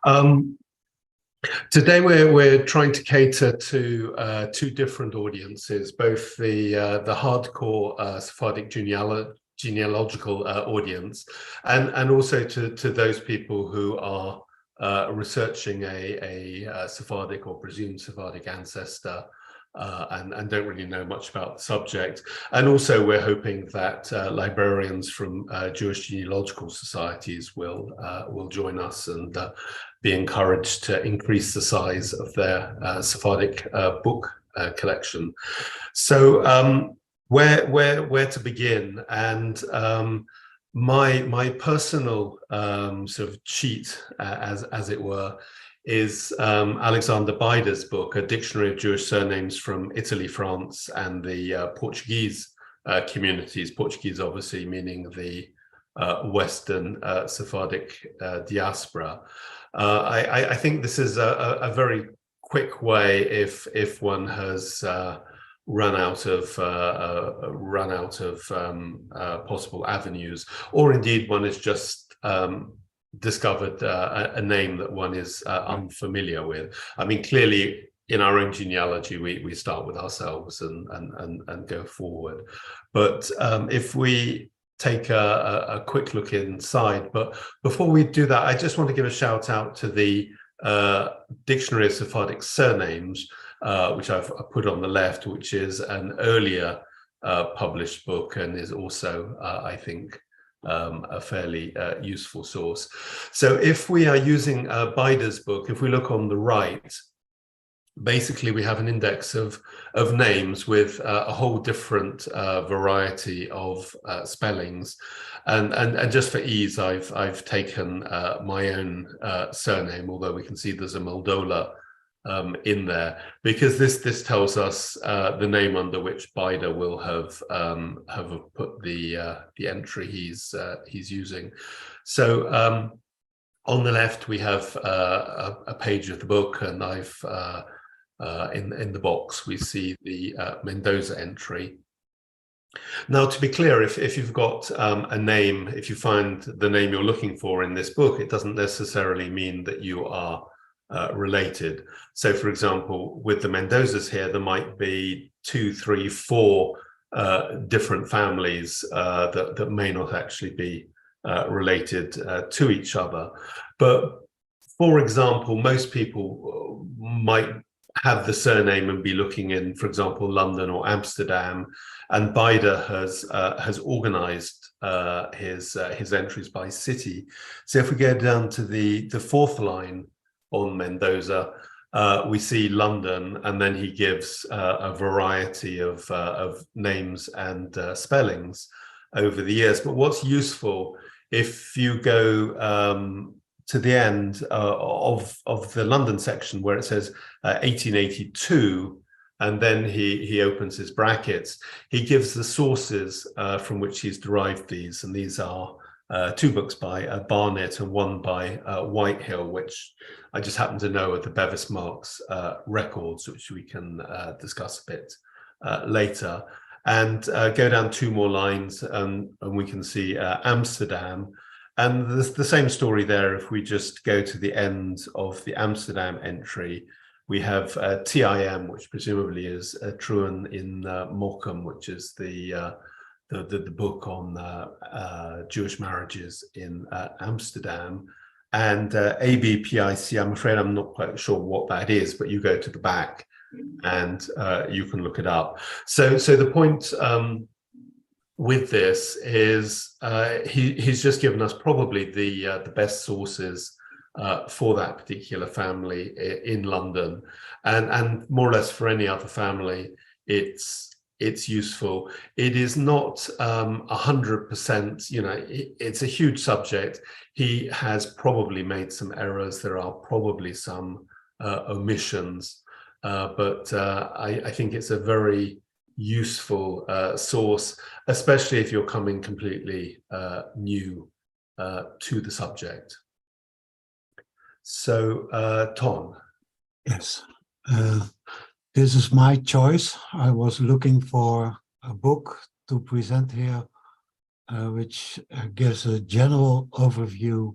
Um, Today we're trying to cater to two different audiences, both the hardcore Sephardic genealogical audience, and also to those people who are researching a Sephardic or presumed Sephardic ancestor. And don't really know much about the subject. And also we're hoping that librarians from Jewish genealogical societies will join us and be encouraged to increase the size of their Sephardic book collection. So where to begin? And my personal sort of cheat, as it were, is Alexander Bider's book, A Dictionary of Jewish Surnames from Italy, France, and the Portuguese communities. Portuguese, obviously, meaning the Western Sephardic diaspora. I think this is a very quick way if one has run out of possible avenues, or indeed one is just discovered a name that one is unfamiliar with. I mean, clearly in our own genealogy, we start with ourselves and go forward. But if we take a quick look inside, but before we do that, I just want to give a shout out to the Dictionary of Sephardic Surnames, which I've put on the left, which is an earlier published book and is also, I think, a fairly useful source. So if we are using Bider's book, if we look on the right, basically we have an index of names with a whole different variety of spellings, and just for ease, I've taken my own surname, although we can see there's a Moldola in there, because this tells us the name under which Bider will have put the entry he's using. So on the left we have a page of the book, and I've in the box we see the Mendoza entry. Now, to be clear, if you've got a name, if you find the name you're looking for in this book, it doesn't necessarily mean that you are related. So, for example, with the Mendozas here, there might be 2, 3, 4 different families that may not actually be related to each other. But, for example, most people might have the surname and be looking in, for example, London or Amsterdam, and Bider has organized his entries by city. So if we go down to the fourth line on Mendoza, we see London, and then he gives a variety of names and spellings over the years. But what's useful, if you go to the end of the London section where it says 1882, and then he opens his brackets, he gives the sources from which he's derived these, and these are 2 books by Barnett and 1 by Whitehill, which I just happen to know are the Bevis Marks records, which we can discuss a bit later. And go down 2 more lines, and we can see Amsterdam. And the same story there. If we just go to the end of the Amsterdam entry, we have TIM, which presumably is Truan in Morecambe, which is the book on Jewish marriages in Amsterdam, and ABPIC. I'm afraid I'm not quite sure what that is, but you go to the back and you can look it up. So the point with this is he's just given us probably the best sources for that particular family in London, and more or less for any other family, it's useful. It is not 100%, you know, it's a huge subject. He has probably made some errors. There are probably some omissions, but I think it's a very useful source, especially if you're coming completely new to the subject. So, Tom. Yes. This is my choice. I was looking for a book to present here, which gives a general overview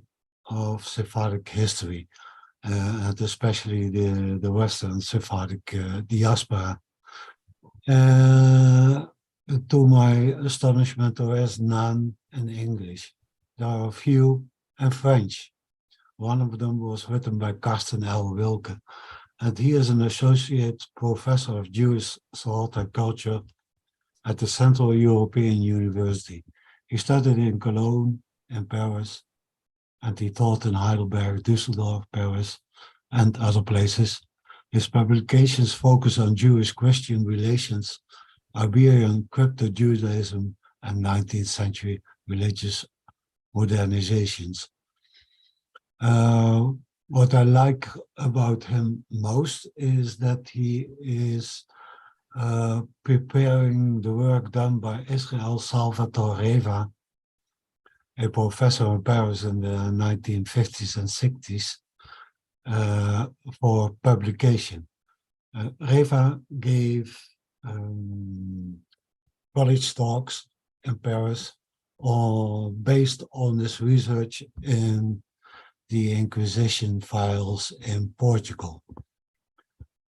of Sephardic history, and especially the Western Sephardic diaspora. To my astonishment, there is none in English. There are a few in French. One of them was written by Karsten L. Wilke, and he is an associate professor of Jewish thought and culture at the Central European University. He studied in Cologne, in Paris, and he taught in Heidelberg, Düsseldorf, Paris, and other places. His publications focus on Jewish-Christian relations, Iberian crypto-Judaism, and 19th century religious modernizations. What I like about him most is that he is preparing the work done by Israel Salvatore Reva, a professor in Paris in the 1950s and 60s, for publication. Reva gave college talks in Paris based on his research in the Inquisition files in Portugal.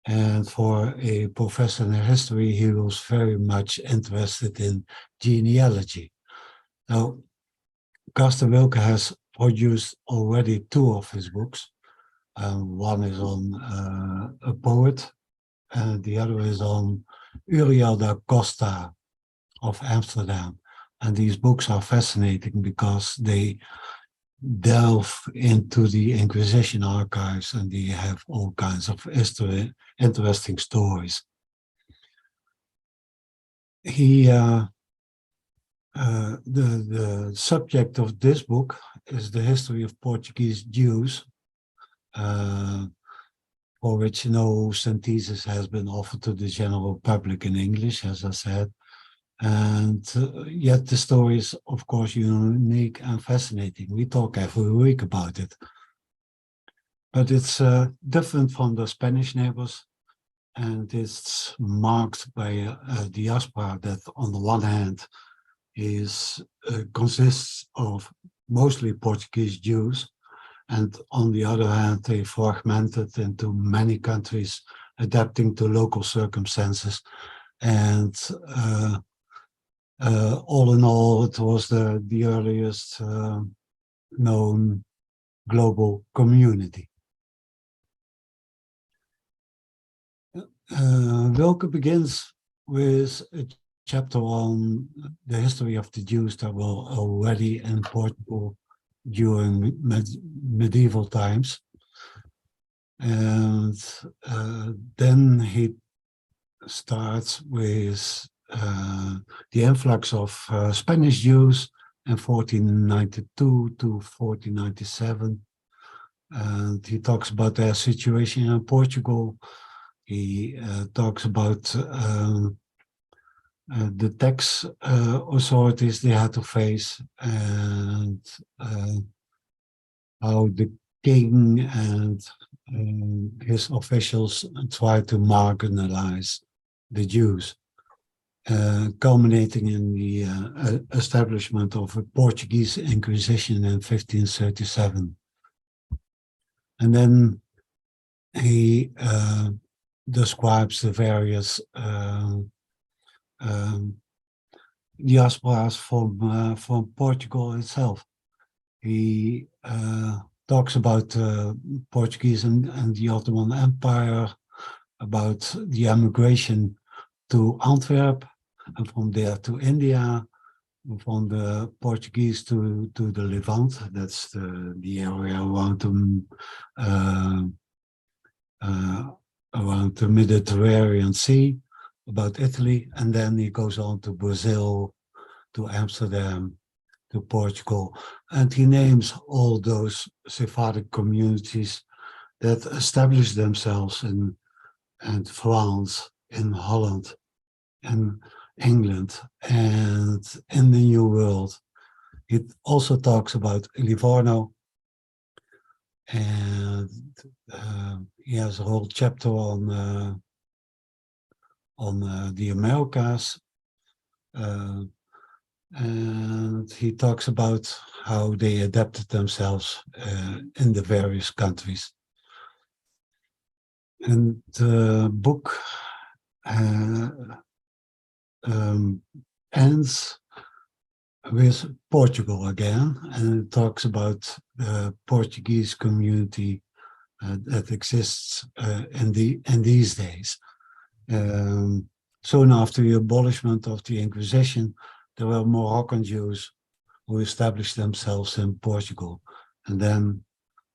And for a professor in history, he was very much interested in genealogy. Now, Karsten Wilke has produced already 2 of his books. One is on a poet, and the other is on Uriel da Costa of Amsterdam. And these books are fascinating because they delve into the Inquisition archives, and they have all kinds of interesting stories. The subject of this book is the history of Portuguese Jews, for which no synthesis has been offered to the general public in English, as I said. And yet the story is, of course, unique and fascinating. We talk every week about it. But it's different from the Spanish neighbors, and it's marked by a diaspora that, on the one hand, consists of mostly Portuguese Jews, and on the other hand, they fragmented into many countries, adapting to local circumstances. And all in all, it was the earliest known global community. Wilke begins with a chapter on the history of the Jews that were already in Portugal during medieval times. And then he starts with the influx of Spanish Jews in 1492 to 1497. And he talks about their situation in Portugal. He talks about the tax authorities they had to face, and how the king and his officials tried to marginalize the Jews, culminating in the establishment of a Portuguese Inquisition in 1537. And then he describes the various diasporas from Portugal itself. He talks about Portuguese and the Ottoman Empire, about the emigration to Antwerp, and from there to India, and from the Portuguese to the Levant. That's the area around the Mediterranean Sea, about Italy, and then he goes on to Brazil, to Amsterdam, to Portugal, and he names all those Sephardic communities that established themselves in France, in Holland, in England, and in the New World. He also talks about Livorno, and he has a whole chapter on the Americas. and he talks about how they adapted themselves in the various countries. And the book ends with Portugal again, and it talks about the Portuguese community that exists in these days. Soon after the abolishment of the Inquisition, there were Moroccan Jews who established themselves in Portugal. And then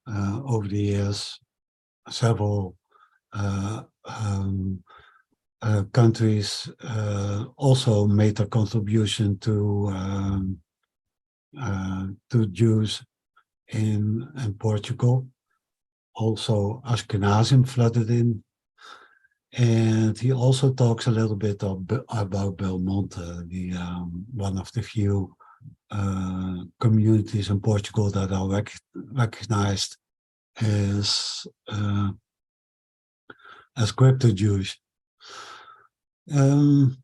over the years, several countries also made a contribution to Jews in Portugal. Also, Ashkenazim flooded in. And he also talks a little bit about Belmonte, the one of the few communities in Portugal that are recognized as crypto-Jewish. The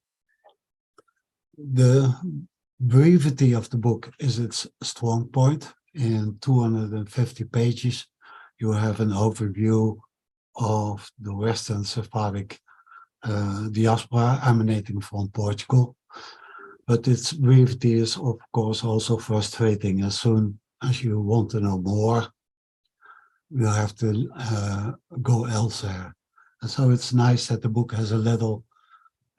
brevity of the book is its strong point. In 250 pages, you have an overview of the Western Sephardic diaspora emanating from Portugal. But its brevity is, of course, also frustrating. As soon as you want to know more, you have to go elsewhere. And so it's nice that the book has a little,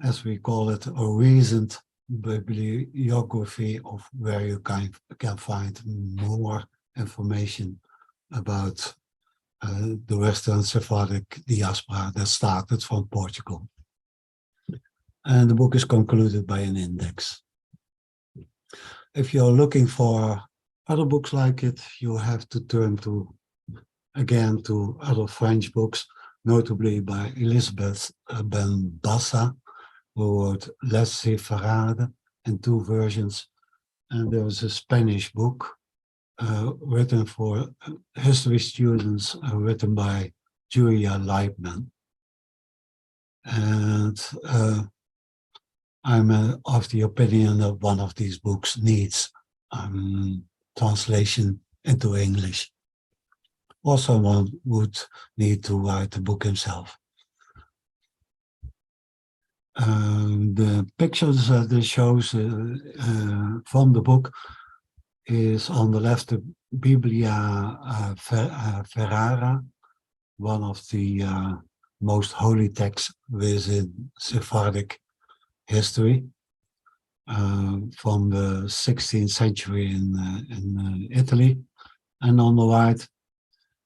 as we call it, a reasoned bibliography of where you can find more information about the Western Sephardic diaspora that started from Portugal. And the book is concluded by an index. If you're looking for other books like it, you have to turn to other French books, notably by Elisabeth Ben-Bassa, who wrote Les Séfarades in 2 versions. And there was a Spanish book written for history students, written by Julia Leibman. And I'm of the opinion that one of these books needs translation into English, or someone would need to write the book himself. The pictures that it shows from the book is on the left the Biblia Ferrara, one of the most holy texts within Sephardic history, from the 16th century in Italy. And on the right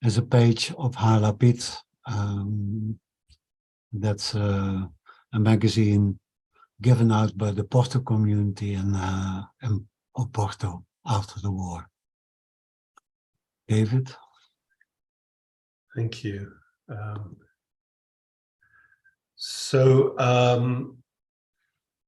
is a page of Halapit. That's a magazine given out by the Porto community in Porto after the war. David? Thank you.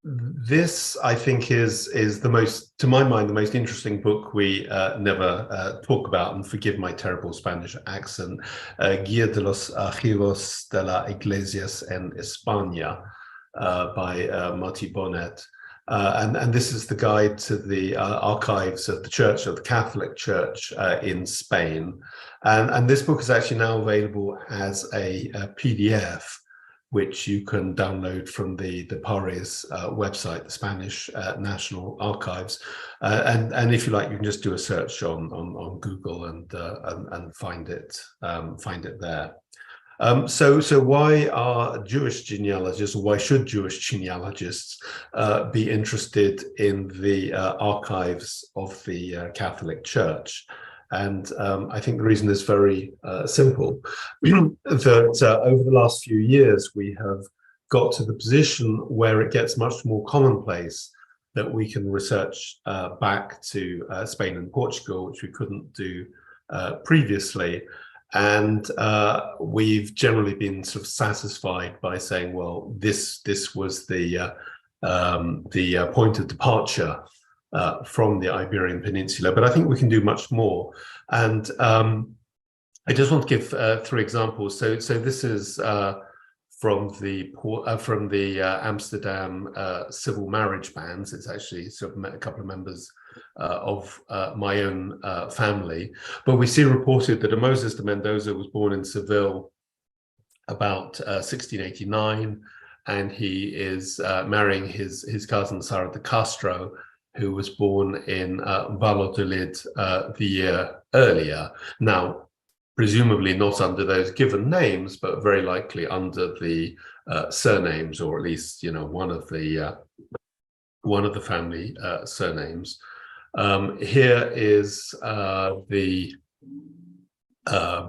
This, I think, is the most, to my mind, the most interesting book we never talk about, and forgive my terrible Spanish accent, Guía de los Archivos de la Iglesias en España, by Marty Bonnet. And this is the guide to the archives of the Church, of the Catholic Church in Spain. And this book is actually now available as a PDF, which you can download from the PARES website, the Spanish National Archives. And if you like, you can just do a search on Google and find it there. So why are Jewish genealogists, or why should Jewish genealogists be interested in the archives of the Catholic Church? And I think the reason is very simple, that over the last few years, we have got to the position where it gets much more commonplace that we can research back to Spain and Portugal, which we couldn't do previously. And we've generally been sort of satisfied by saying, well, this was the point of departure from the Iberian Peninsula, but I think we can do much more. And I just want to give 3 examples. So this is from the Amsterdam civil marriage bans. It's actually sort of met a couple of members of my own family. But we see reported that a Moses de Mendoza was born in Seville about 1689, and he is marrying his cousin Sara de Castro, who was born in Valladolid the year earlier. Now, presumably not under those given names, but very likely under the surnames, or at least, you know, one of the family surnames. Here is the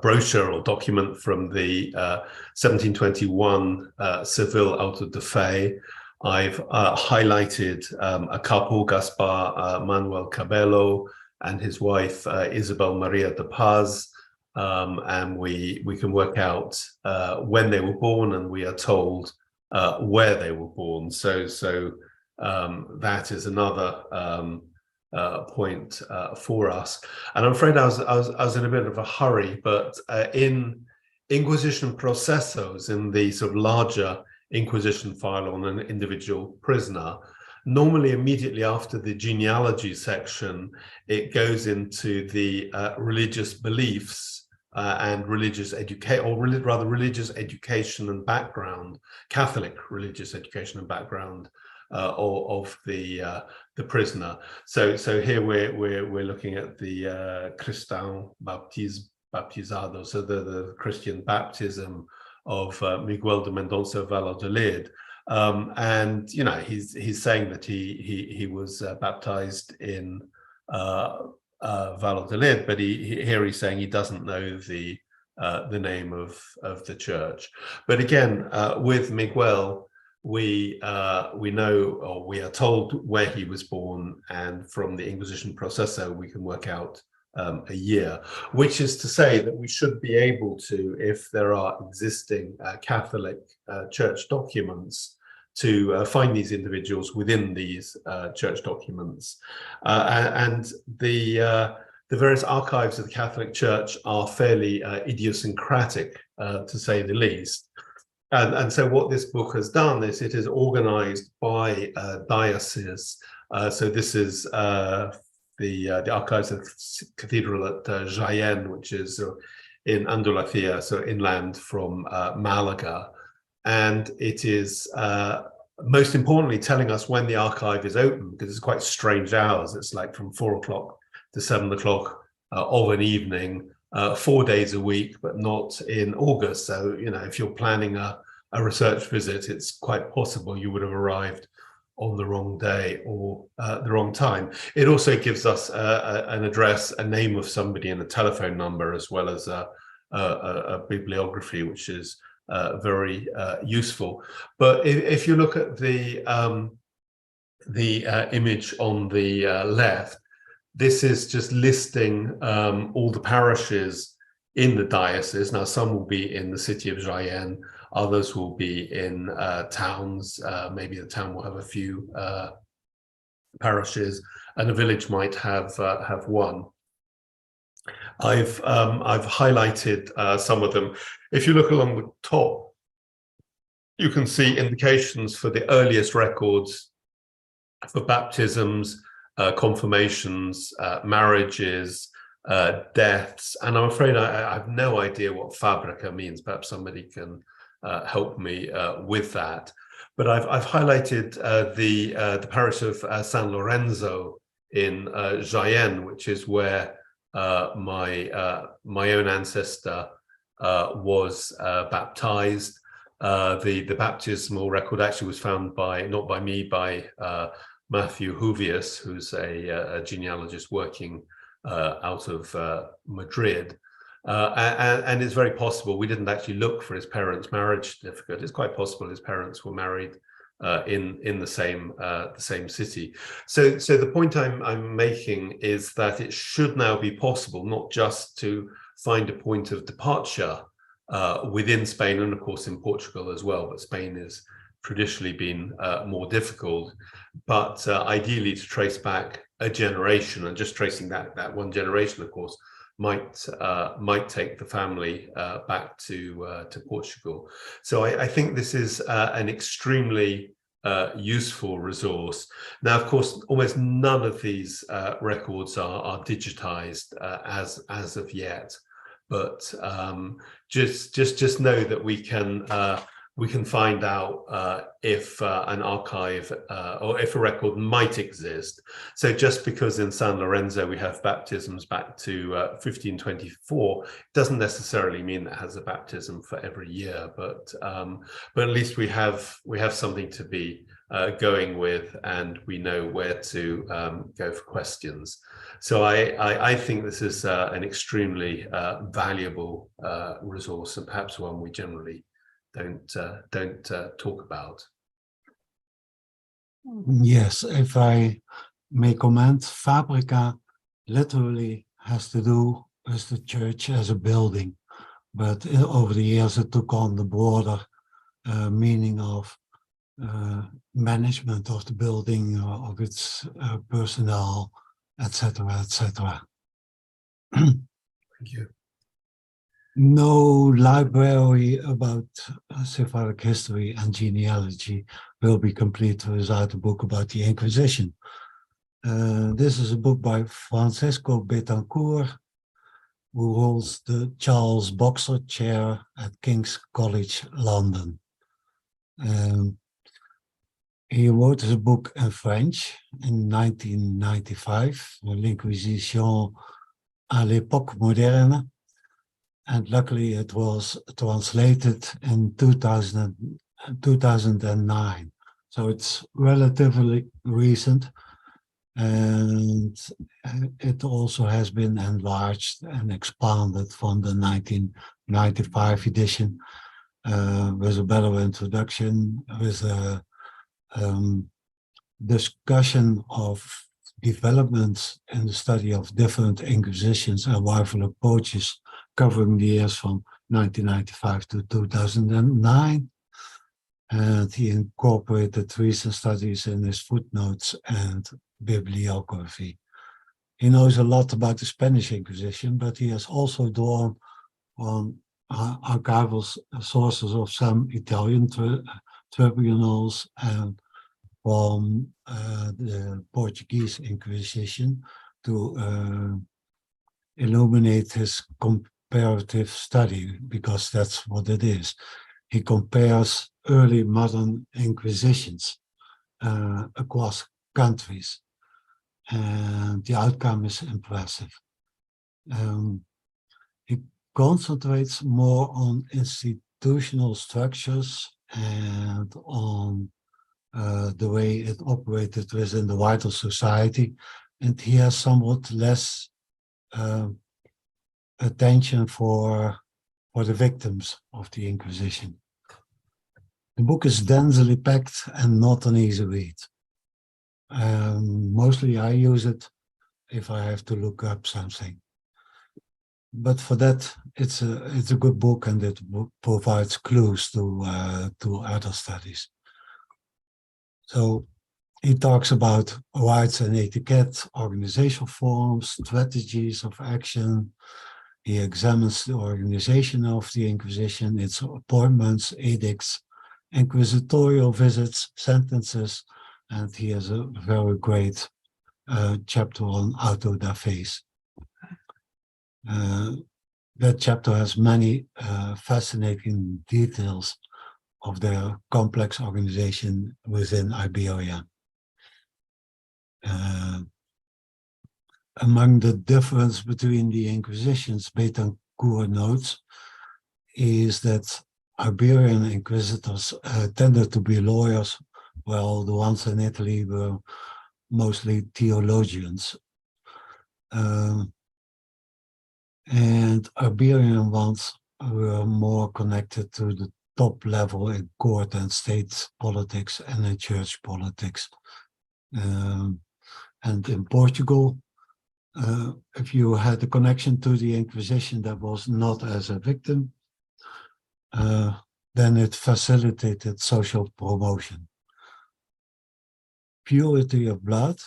brochure or document from the 1721 Seville auto de fe. I've highlighted a couple, Gaspar Manuel Cabello and his wife Isabel Maria de Paz, and we can work out when they were born, and we are told where they were born. So that is another point for us. And I'm afraid I was in a bit of a hurry, but in Inquisition processos, in the sort of larger Inquisition file on an individual prisoner, normally immediately after the genealogy section, it goes into the religious beliefs and religious education, or rather religious education and background, Catholic religious education and background of the prisoner. So here we're looking at the Cristão Baptizado, so the Christian baptism of Miguel de Mendonça Valladolid, and you know, he's saying that he was baptized in Valladolid, but here he's saying he doesn't know the name of the church. But again, with Miguel, we know, or we are told, where he was born, and from the Inquisition processo we can work out a year, which is to say that we should be able to, if there are existing Catholic church documents, to find these individuals within these church documents. And the various archives of the Catholic Church are fairly idiosyncratic, to say the least. And so what this book has done is it is organized by diocese. So this is the archives of the cathedral at Jaén, which is in Andalusia, so inland from Malaga. And it is most importantly telling us when the archive is open, because it's quite strange hours. It's like from 4 o'clock to 7 o'clock of an evening, 4 days a week, but not in August. So, you know, if you're planning a research visit, it's quite possible you would have arrived on the wrong day or the wrong time. It also gives us an address, a name of somebody, and a telephone number, as well as a bibliography, which is very useful. But if you look at the image on the left, this is just listing all the parishes in the diocese. Now, some will be in the city of Jaén, others will be in towns. Maybe the town will have a few parishes, and a village might have one. I've highlighted some of them. If you look along the top, you can see indications for the earliest records for baptisms, confirmations, marriages, deaths. And I'm afraid I have no idea what fabrica means. Perhaps somebody can help me with that. But I've highlighted the parish of San Lorenzo in Jaén, which is where my own ancestor was baptized. The baptismal record actually was found not by me, by Matthew Huvius, who's a genealogist working out of Madrid. And it's very possible, we didn't actually look for his parents' marriage certificate. It's quite possible his parents were married in the same city. So the point I'm making is that it should now be possible not just to find a point of departure within Spain, and of course in Portugal as well, but Spain has traditionally been more difficult, but ideally to trace back a generation, and just tracing that one generation, of course, might take the family back to Portugal. So I think this is an extremely useful resource. Now, of course, almost none of these records are digitized as of yet, but just know that we can find out if an archive or if a record might exist. So just because in San Lorenzo we have baptisms back to 1524, doesn't necessarily mean that has a baptism for every year, but at least we have something to be going with, and we know where to go for questions. So I think this is an extremely valuable resource, and perhaps one we generally don't talk about. Yes, if I may comment, Fabrica literally has to do with the church as a building, but over the years it took on the broader meaning of management of the building, of its personnel, etc., etc. Thank you. No library about Sephardic history and genealogy will be complete without a book about the Inquisition. This is a book by Francisco Betancourt, who holds the Charles Boxer Chair at King's College London. He wrote his book in French in 1995, L'Inquisition à l'époque moderne. And luckily it was translated in 2009. So it's relatively recent, and it also has been enlarged and expanded from the 1995 edition with a better introduction, with a discussion of developments in the study of different inquisitions and rival approaches covering the years from 1995 to 2009. And he incorporated recent studies in his footnotes and bibliography. He knows a lot about the Spanish Inquisition, but he has also drawn on archival sources of some Italian tribunals and from the Portuguese Inquisition to illuminate his comparative study, because that's what it is. He compares early modern inquisitions across countries, and the outcome is impressive. He concentrates more on institutional structures and on the way it operated within the wider society, and he has somewhat less attention for the victims of the Inquisition. The book is densely packed and not an easy read. Mostly I use it if I have to look up something. But for that, it's a good book, and it provides clues to other studies. So he talks about rights and etiquette, organizational forms, strategies of action. He examines the organization of the Inquisition, its appointments, edicts, inquisitorial visits, sentences, and he has a very great chapter on auto da fés. That chapter has many fascinating details of their complex organization within Iberia. Among the difference between the Inquisitions, Betancourt notes, is that Iberian inquisitors tended to be lawyers, while the ones in Italy were mostly theologians. And Iberian ones were more connected to the top level in court and state politics and in church politics. And in Portugal, if you had a connection to the Inquisition that was not as a victim, then it facilitated social promotion. Purity of blood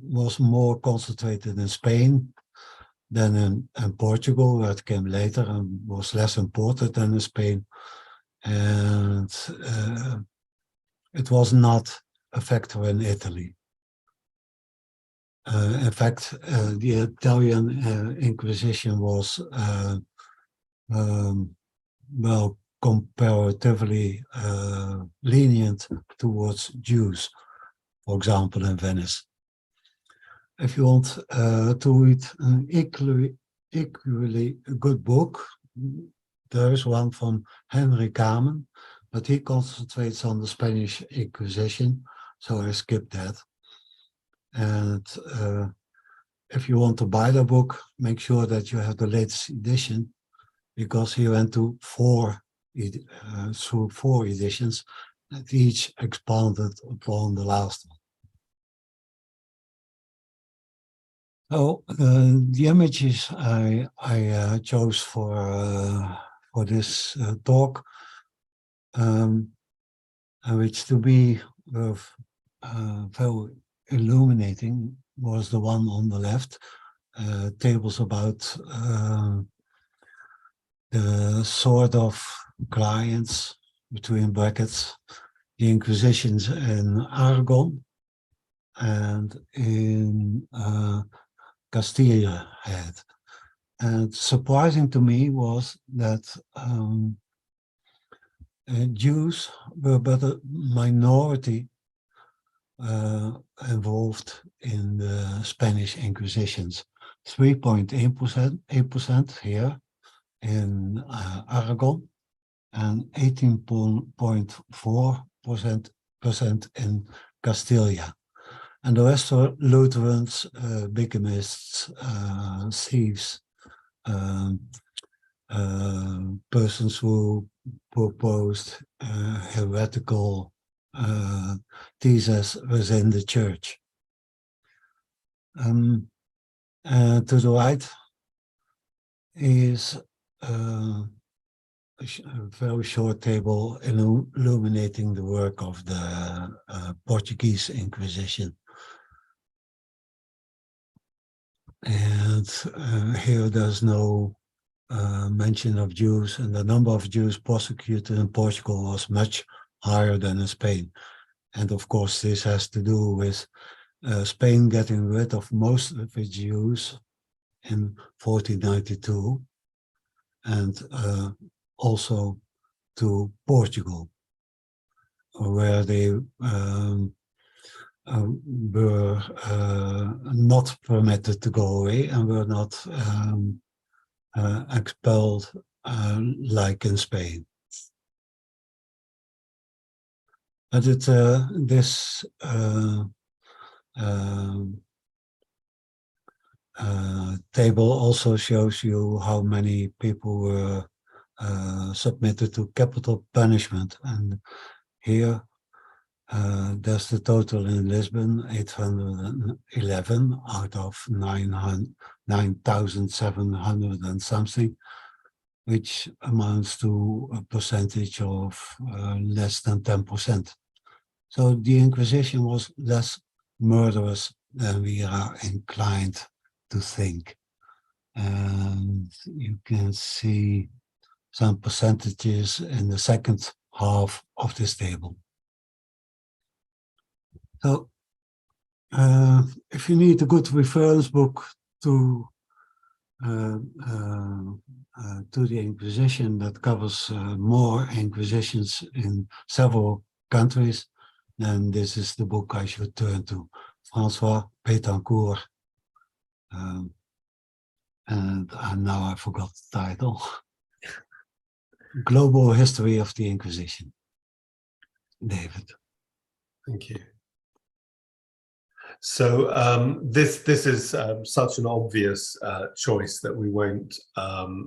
was more concentrated in Spain, than in Portugal, where it came later and was less imported than in Spain. And it was not a factor in Italy. In fact, the Italian Inquisition was, well, comparatively lenient towards Jews, for example, in Venice. If you want to read an equally good book, there is one from Henry Kamen, but he concentrates on the Spanish Inquisition, so I skipped that. And if you want to buy the book, make sure that you have the latest edition, because he went through four editions, and each expounded upon the last one. So the images I chose for this talk, which to me were very illuminating, was the one on the left, tables about the sort of clients, between brackets, the Inquisitions in Aragon and in Castilla had. And surprising to me was that Jews were but a minority involved in the Spanish Inquisitions. 3.8% here in Aragon and 18.4% in Castilla. And the rest are Lutherans, bigamists, thieves, persons who proposed heretical theses within the church. To the right is a very short table illuminating the work of the Portuguese Inquisition. And here there's no mention of Jews, and the number of Jews prosecuted in Portugal was much higher than in Spain. And of course, this has to do with Spain getting rid of most of its Jews in 1492, and also to Portugal, where they were not permitted to go away and were not expelled like in Spain. But this table also shows you how many people were submitted to capital punishment. And here there's the total in Lisbon, 811 out of 9,700 and something, which amounts to a percentage of less than 10%. So the Inquisition was less murderous than we are inclined to think. And you can see some percentages in the second half of this table. So if you need a good reference book to the Inquisition that covers more Inquisitions in several countries, then this is the book I should turn to. François Pétancourt, and now I forgot the title. Global History of the Inquisition. David. Thank you. So this is such an obvious choice that we won't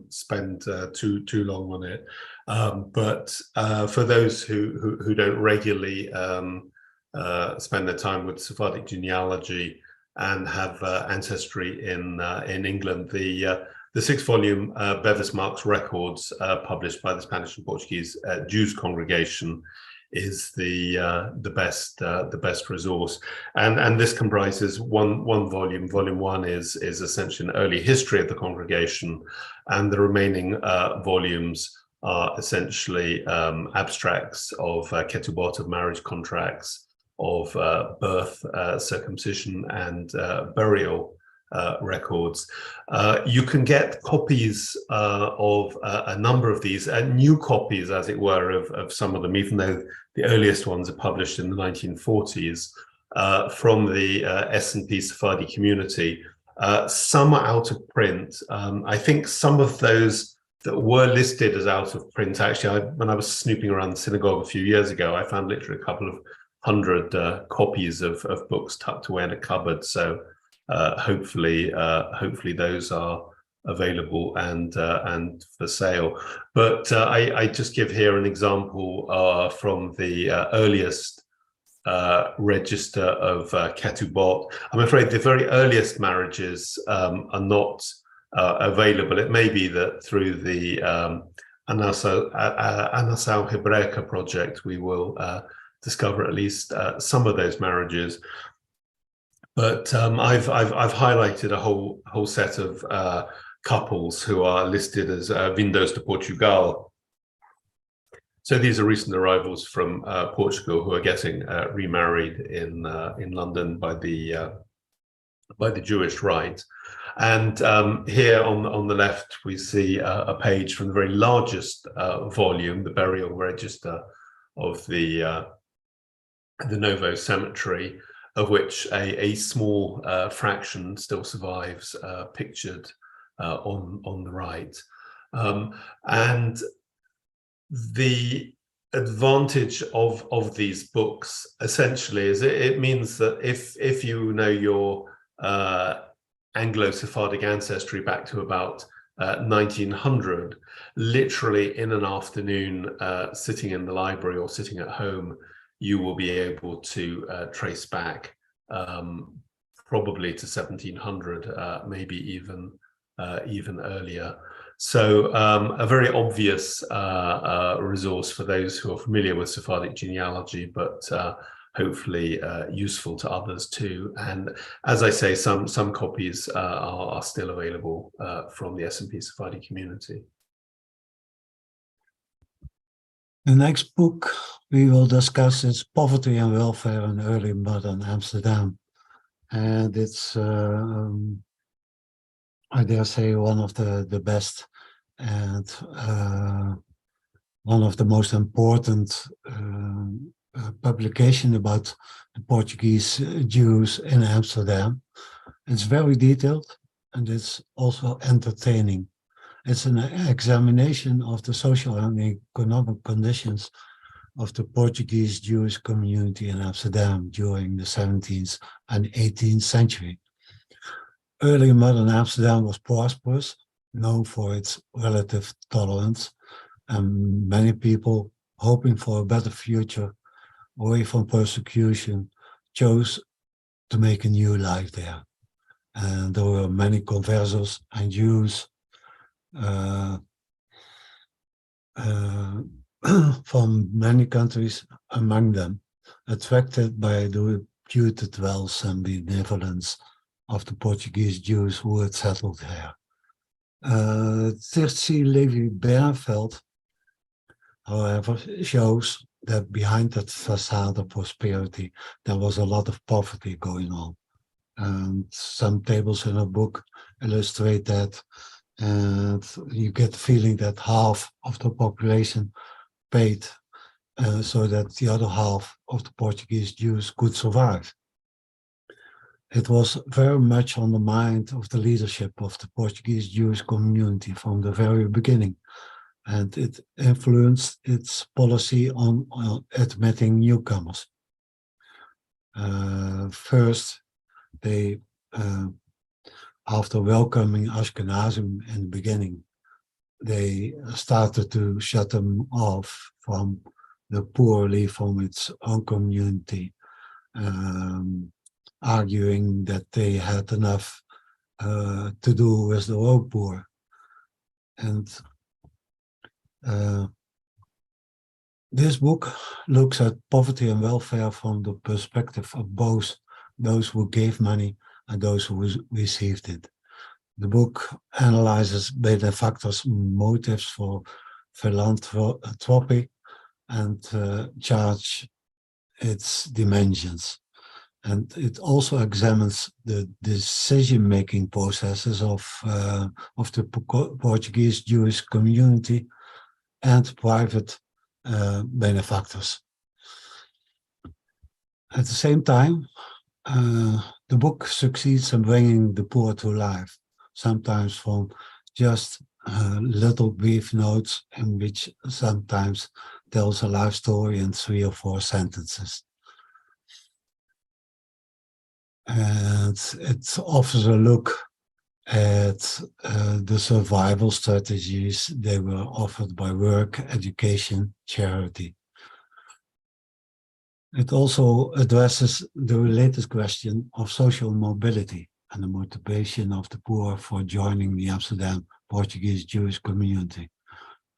spend too long on it. But for those who don't regularly spend their time with Sephardic genealogy and have ancestry in England, the 6-volume Bevis Marks Records published by the Spanish and Portuguese Jews Congregation is the best resource, and this comprises one volume. Volume 1 is essentially an early history of the congregation, and the remaining volumes are essentially abstracts of ketubot, of marriage contracts, of birth, circumcision, and burial records. You can get copies of a number of these, new copies, as it were, of some of them, even though the earliest ones are published in the 1940s, from the S&P Sephardi community. Some are out of print. I think some of those that were listed as out of print, actually, when I was snooping around the synagogue a few years ago, I found literally a couple of hundred copies of books tucked away in a cupboard. So hopefully those are available and for sale. But I just give here an example from the earliest register of ketubot. I'm afraid the very earliest marriages are not available. It may be that through the Anasau Hebraica project we will discover at least some of those marriages. But I've highlighted a whole set of couples who are listed as Vindos de Portugal. So these are recent arrivals from Portugal who are getting remarried in London by the Jewish rite. And here on the left we see a page from the very largest volume, the burial register of the Novo Cemetery, of which a small fraction still survives, pictured on the right. And the advantage of these books essentially is it means that if you know your Anglo-Sephardic ancestry back to about 1900, literally in an afternoon, sitting in the library or sitting at home, you will be able to trace back probably to 1700, maybe even earlier. So a very obvious resource for those who are familiar with Sephardic genealogy, but hopefully useful to others too. And as I say, some copies are still available from the S&P Sephardi community. The next book we will discuss is Poverty and Welfare in Early Modern Amsterdam. And it's, I dare say, one of the best and one of the most important publication about the Portuguese Jews in Amsterdam. It's very detailed and it's also entertaining. It's an examination of the social and economic conditions of the Portuguese Jewish community in Amsterdam during the 17th and 18th century. Early modern Amsterdam was prosperous, known for its relative tolerance, and many people hoping for a better future away from persecution chose to make a new life there. And there were many conversos and Jews from many countries among them, attracted by the reputed wealth and benevolence of the Portuguese Jews who had settled there. Tirzi Levi-Bernfeld, however, shows that behind that facade of prosperity, there was a lot of poverty going on. And some tables in her book illustrate that, and you get the feeling that half of the population paid so that the other half of the Portuguese Jews could survive. It was very much on the mind of the leadership of the Portuguese Jewish community from the very beginning, and it influenced its policy on admitting newcomers. First, they after welcoming Ashkenazim in the beginning, they started to shut them off from the poorly from its own community, arguing that they had enough to do with the own poor. And This book looks at poverty and welfare from the perspective of both those who gave money and those who received it. The book analyzes benefactors' motives for philanthropy and charts its dimensions. And it also examines the decision-making processes of the Portuguese Jewish community and private benefactors. At the same time, the book succeeds in bringing the poor to life, sometimes from just little brief notes in which sometimes tells a life story in 3 or 4 sentences. And it offers a look at the survival strategies they were offered by work, education, charity. It also addresses the related question of social mobility and the motivation of the poor for joining the Amsterdam Portuguese Jewish community.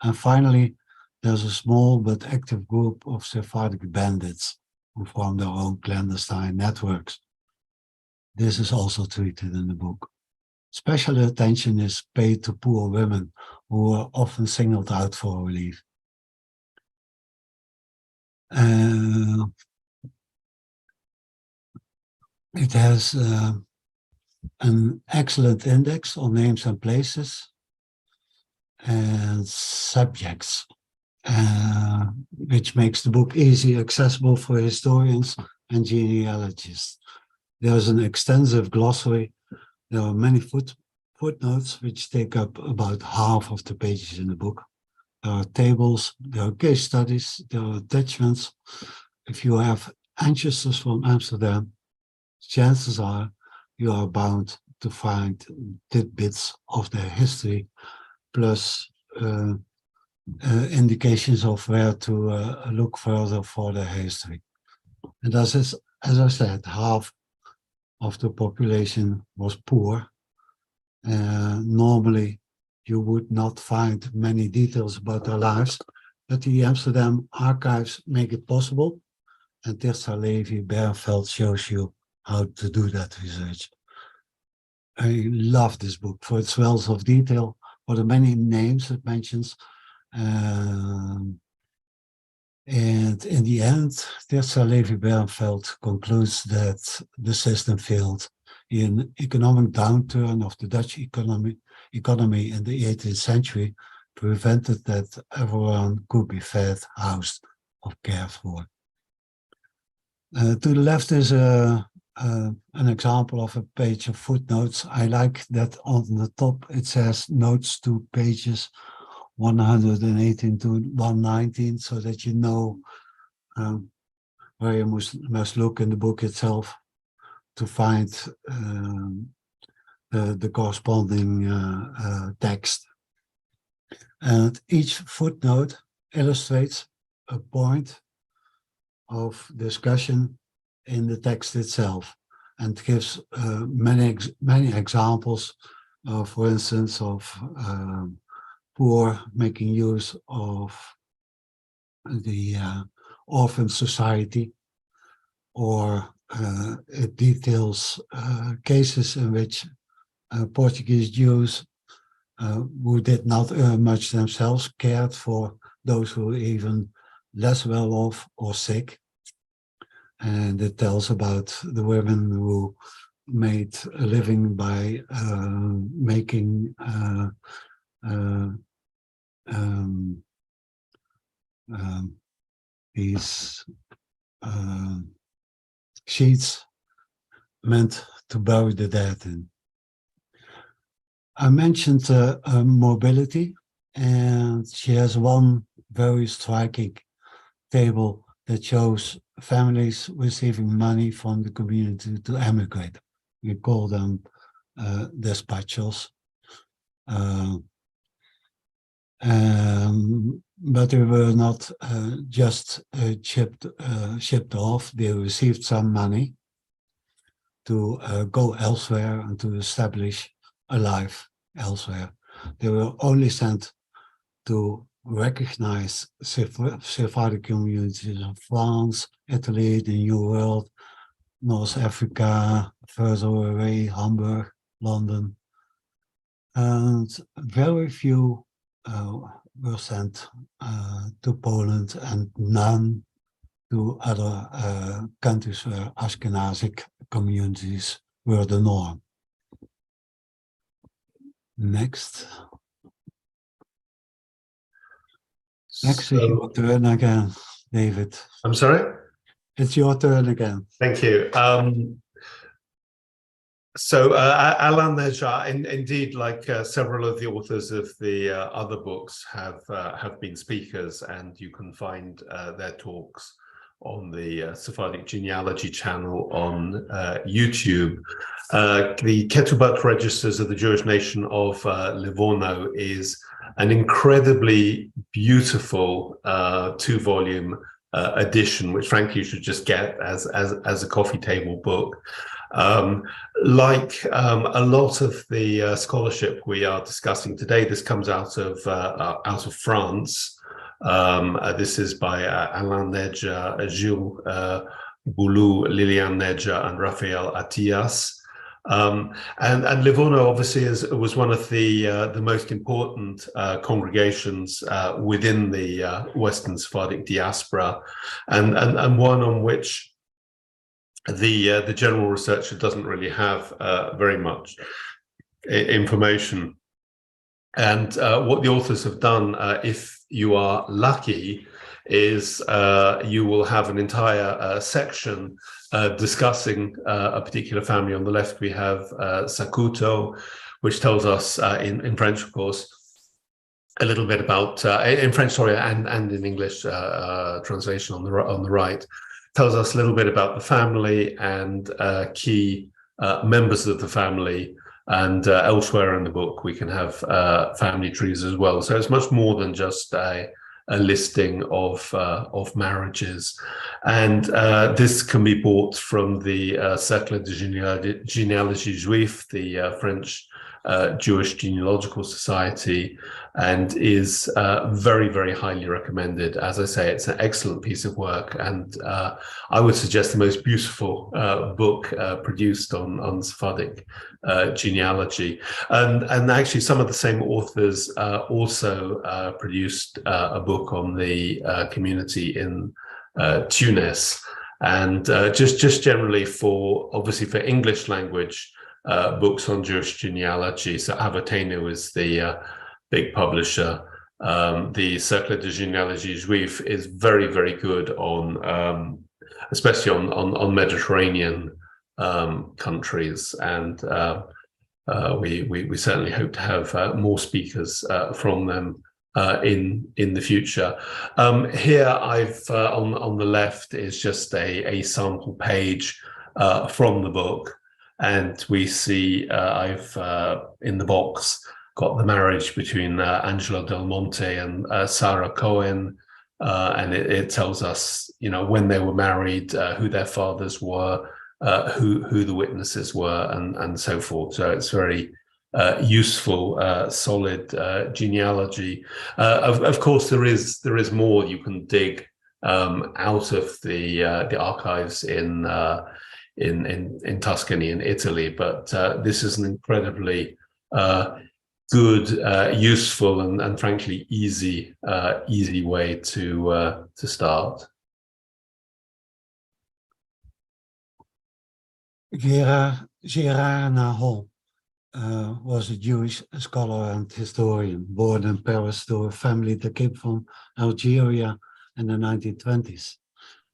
And finally, there's a small but active group of Sephardic bandits who form their own clandestine networks. This is also treated in the book. Special attention is paid to poor women who are often singled out for relief. It has an excellent index on names and places and subjects, which makes the book easily accessible for historians and genealogists. There's an extensive glossary. There are many footnotes which take up about half of the pages in the book. There are tables, there are case studies, there are attachments. If you have ancestors from Amsterdam, chances are you are bound to find tidbits of their history, plus indications of where to look further for their history. And as I said, half of the population was poor. Normally, you would not find many details about their lives, but the Amsterdam archives make it possible, and Tirza Levi-Berenfeld shows you how to do that research. I love this book for its wealth of detail, for the many names it mentions. And in the end, Tirza Levi-Berenfeld concludes that the system failed. In economic downturn of the Dutch economy in the 18th century prevented that everyone could be fed, housed, or cared for. To the left is an example of a page of footnotes. I like that on the top it says notes to pages 118 to 119, so that you know where you must look in the book itself to find the corresponding text. And each footnote illustrates a point of discussion in the text itself and gives many examples, for instance, of poor making use of the orphan society, or it details cases in which Portuguese Jews who did not earn much themselves cared for those who were even less well off or sick. And it tells about the women who made a living by making these sheets meant to bury the dead in. I mentioned mobility, and she has one very striking table that shows families receiving money from the community to emigrate. We call them despachos. But they were not just shipped off. They received some money to go elsewhere and to establish a life elsewhere. They were only sent to recognized Sephardic communities in France, Italy, the New World, North Africa, further away, Hamburg, London, and very few were sent to Poland, and none to other countries where Ashkenazic communities were the norm. Next. Next is your turn again, David. I'm sorry? It's your turn again. Thank you. Alain Neja, indeed, like several of the authors of the other books, have been speakers, and you can find their talks on the Sephardic Genealogy channel on YouTube. The Ketubot Registers of the Jewish Nation of Livorno is an incredibly beautiful 2-volume edition, which frankly you should just get as a coffee table book. Like a lot of the scholarship we are discussing today, this comes out of France. This is by Alain Neja, Gilles Boulou, Liliane Neja, and Raphael Attias. And Livorno obviously was one of the most important congregations within the Western Sephardic diaspora, and one on which the general researcher doesn't really have very much information. And what the authors have done, if you are lucky, is you will have an entire section discussing a particular family. On the left, we have Sakuto, which tells us in French, of course, a little bit about in French, sorry, and in English translation on the right, tells us a little bit about the family and key members of the family. And elsewhere in the book, we can have family trees as well. So it's much more than just a listing of marriages. And this can be bought from the Cercle de Genealogie Juif, the French Jewish Genealogical Society, and is very, very highly recommended. As I say, it's an excellent piece of work, and I would suggest the most beautiful book produced on Sephardic genealogy. And actually, some of the same authors also produced a book on the community in Tunis, and just generally obviously for English language books on Jewish genealogy. So Avatenu is the big publisher. The Cercle de Genealogie Juif is very, very good on, especially on Mediterranean countries, and we certainly hope to have more speakers from them in the future. Here, I've on the left is just a sample page from the book. And we see I've in the box got the marriage between Angelo Del Monte and Sarah Cohen, and it tells us, when they were married, who their fathers were, who the witnesses were, and so forth. So it's very useful, solid genealogy. Of course, there is more you can dig out of the archives in Tuscany in Italy, but this is an incredibly good, useful, and frankly easy way to start. Gérard Nahon was a Jewish scholar and historian born in Paris to a family that came from Algeria in the 1920s.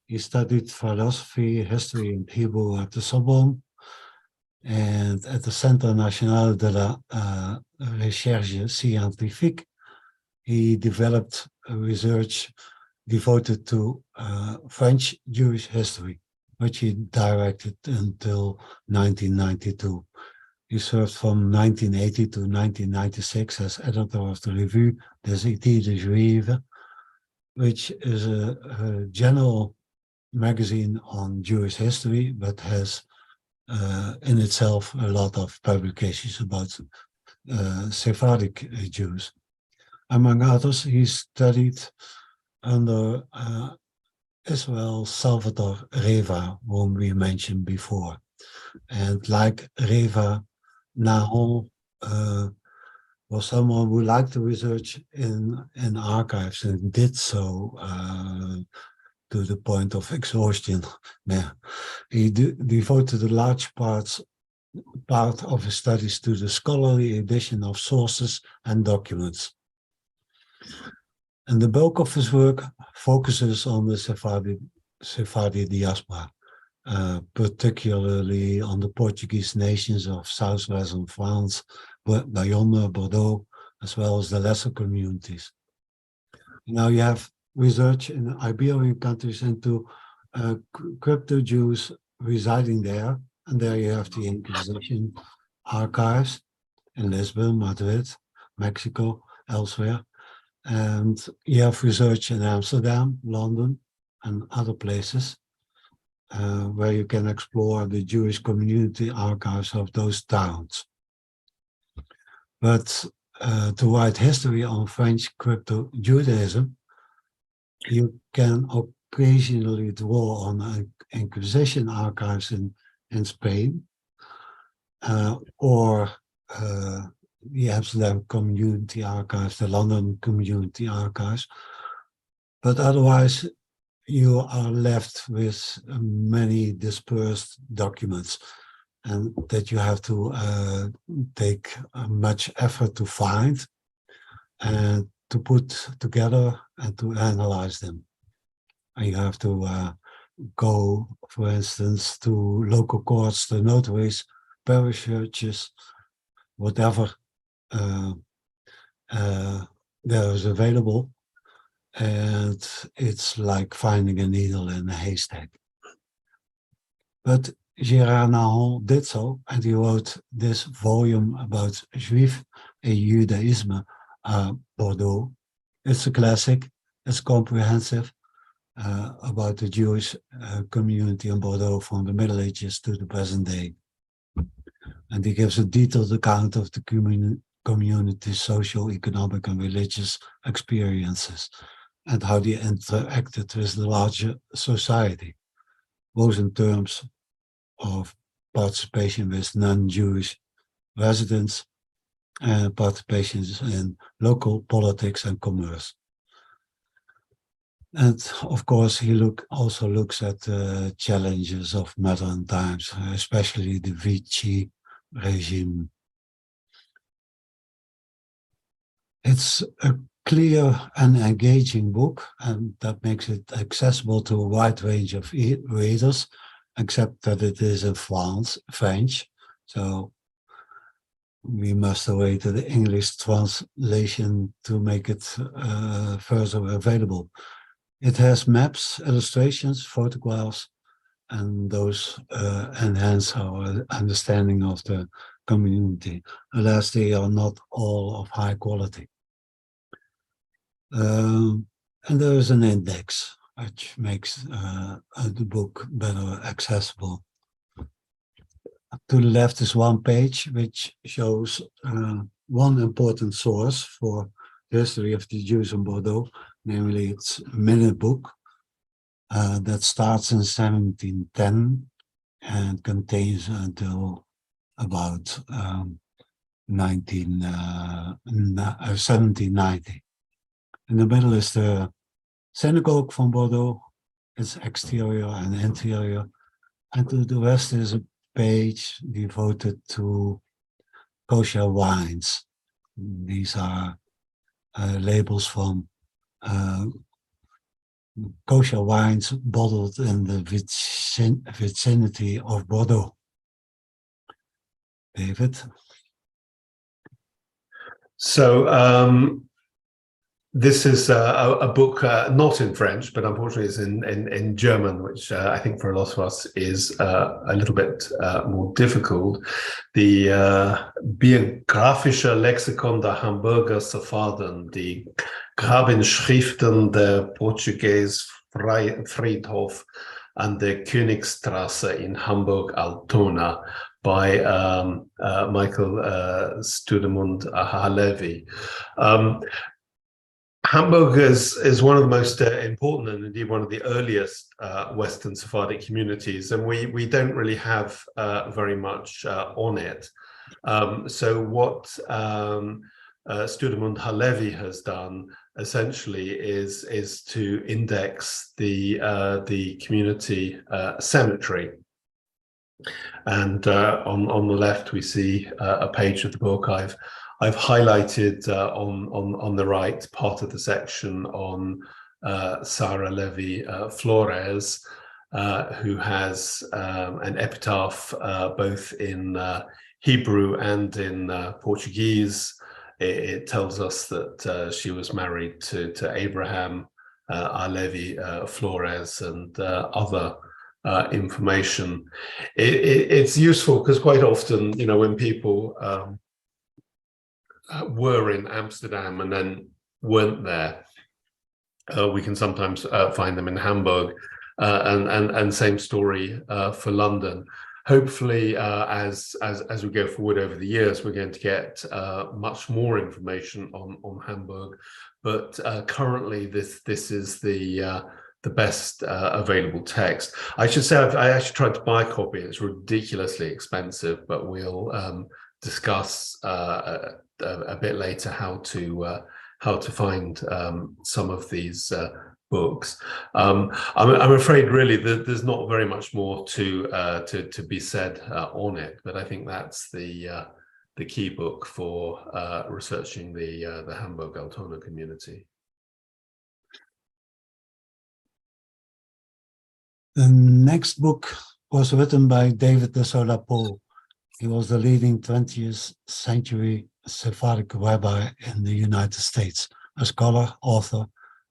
He studied philosophy, history, and Hebrew at the Sorbonne, and at the Centre National de la Recherche Scientifique. He developed a research devoted to French Jewish history, which he directed until 1992. He served from 1980 to 1996 as editor of the Revue des Études Juives, which is a general magazine on Jewish history, but has in itself a lot of publications about Sephardic Jews. Among others, he studied under Israel Salvador Reva, whom we mentioned before. And like Reva, Nahon was someone who liked to research in archives and did so to the point of exhaustion. Yeah. He devoted a large part of his studies to the scholarly edition of sources and documents. And the bulk of his work focuses on the Sephardi diaspora, particularly on the Portuguese nations of southwestern France, Bayonne, Bordeaux, as well as the lesser communities. Now you have research in Iberian countries into crypto Jews residing there, and there you have the Inquisition archives in Lisbon, Madrid, Mexico, elsewhere. And you have research in Amsterdam, London, and other places where you can explore the Jewish community archives of those towns. But to write history on French crypto Judaism, you can occasionally draw on Inquisition archives in Spain or the Amsterdam Community Archives, the London Community Archives. But otherwise, you are left with many dispersed documents and that you have to take much effort to find and to put together and to analyze them. And you have to go, for instance, to local courts, the notaries, parish churches, whatever there is available, and it's like finding a needle in a haystack. But Gérard Nahon did so, and he wrote this volume about Juif et Judaïsme à Bordeaux. It's a classic, it's comprehensive, about the Jewish community in Bordeaux from the Middle Ages to the present day. And he gives a detailed account of the community's social, economic, and religious experiences and how they interacted with the larger society, both in terms of participation with non-Jewish residents and participation in local politics and commerce. And of course, he also looks at the challenges of modern times, especially the Vichy regime. It's a clear and engaging book, and that makes it accessible to a wide range of readers, except that it is in French. So we must await the English translation to make it further available. It has maps, illustrations, photographs, and those enhance our understanding of the community. Alas, they are not all of high quality. And there is an index, which makes the book better accessible. To the left is one page, which shows one important source for the history of the Jews in Bordeaux, namely its minute book that starts in 1710 and contains until about 1790. In the middle is the synagogue from Bordeaux, its exterior and interior, and to the west is a page devoted to kosher wines. These are labels from kosher wines bottled in the vicinity of Bordeaux. David? So this is a book not in French, but unfortunately it's in German, which I think for a lot of us is a little bit more difficult. The Biographische Lexikon der Hamburger Sepharden, die Grabenschriften der Portuguese Friedhof an der Königstraße in Hamburg-Altona by Michael Studemund Halevi. Hamburg is one of the most important and indeed one of the earliest Western Sephardic communities, and we don't really have very much on it. So what Studemund Halevi has done essentially is to index the community cemetery. And on the left, we see a page of the book. I've highlighted on the right part of the section on Sarah Levy Flores, who has an epitaph both in Hebrew and in Portuguese. It tells us that she was married to Abraham Alevi Flores and other information. It's useful because quite often, you know, when people were in Amsterdam and then weren't there, we can sometimes find them in Hamburg, and same story for London. Hopefully, as we go forward over the years, we're going to get much more information on Hamburg. But currently, this is the best available text. I should say I actually tried to buy a copy. It's ridiculously expensive, but we'll discuss a bit later how to find some of these books. I'm afraid really that there's not very much more to be said on it, but I think that's the key book for researching the Hamburg Altona community. The next book was written by David de Sola Paul. He was the leading 20th century Sephardic rabbi in the United States, a scholar, author,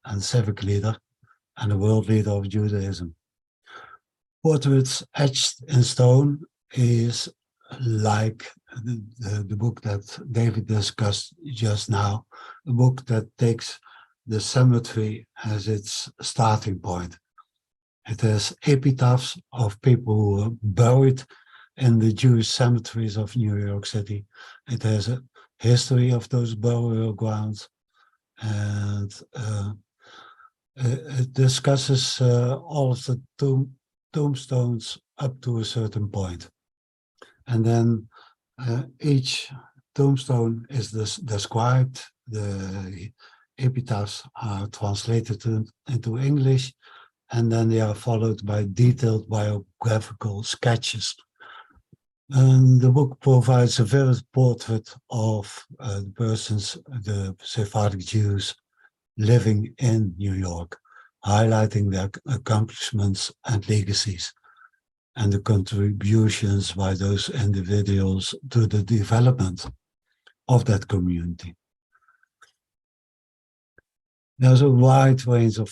and civic leader, and a world leader of Judaism. Portraits Etched in Stone is like the book that David discussed just now, a book that takes the cemetery as its starting point. It has epitaphs of people who were buried in the Jewish cemeteries of New York City. It has a history of those burial grounds, and it discusses all of the tombstones up to a certain point. And then each tombstone is described, the epitaphs are translated into English, and then they are followed by detailed biographical sketches. And the book provides a vivid portrait of the Sephardic Jews living in New York, highlighting their accomplishments and legacies, and the contributions by those individuals to the development of that community. There's a wide range of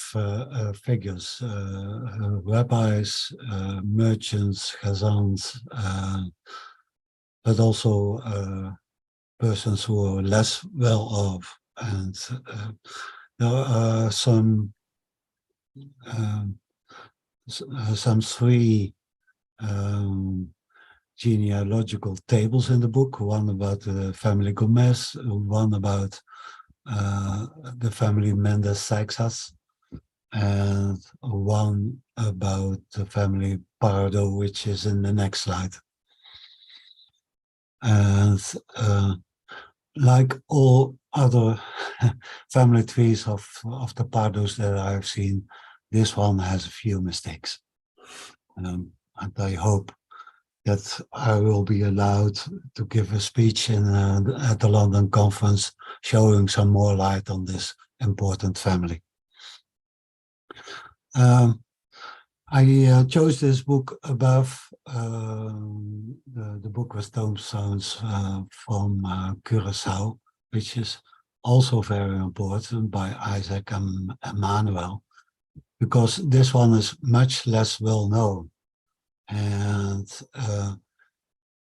figures, rabbis, merchants, chazans, but also persons who are less well off. And there are some three genealogical tables in the book, one about the family Gomez, one about the family Mendes Seixas, and one about the family Pardo, which is in the next slide. And like all other family trees of the Pardos that I've seen, this one has a few mistakes. And I hope that I will be allowed to give a speech at the London conference showing some more light on this important family. I chose this book above the book with tombstones from Curaçao, which is also very important, by Isaac and Emmanuel, because this one is much less well known. And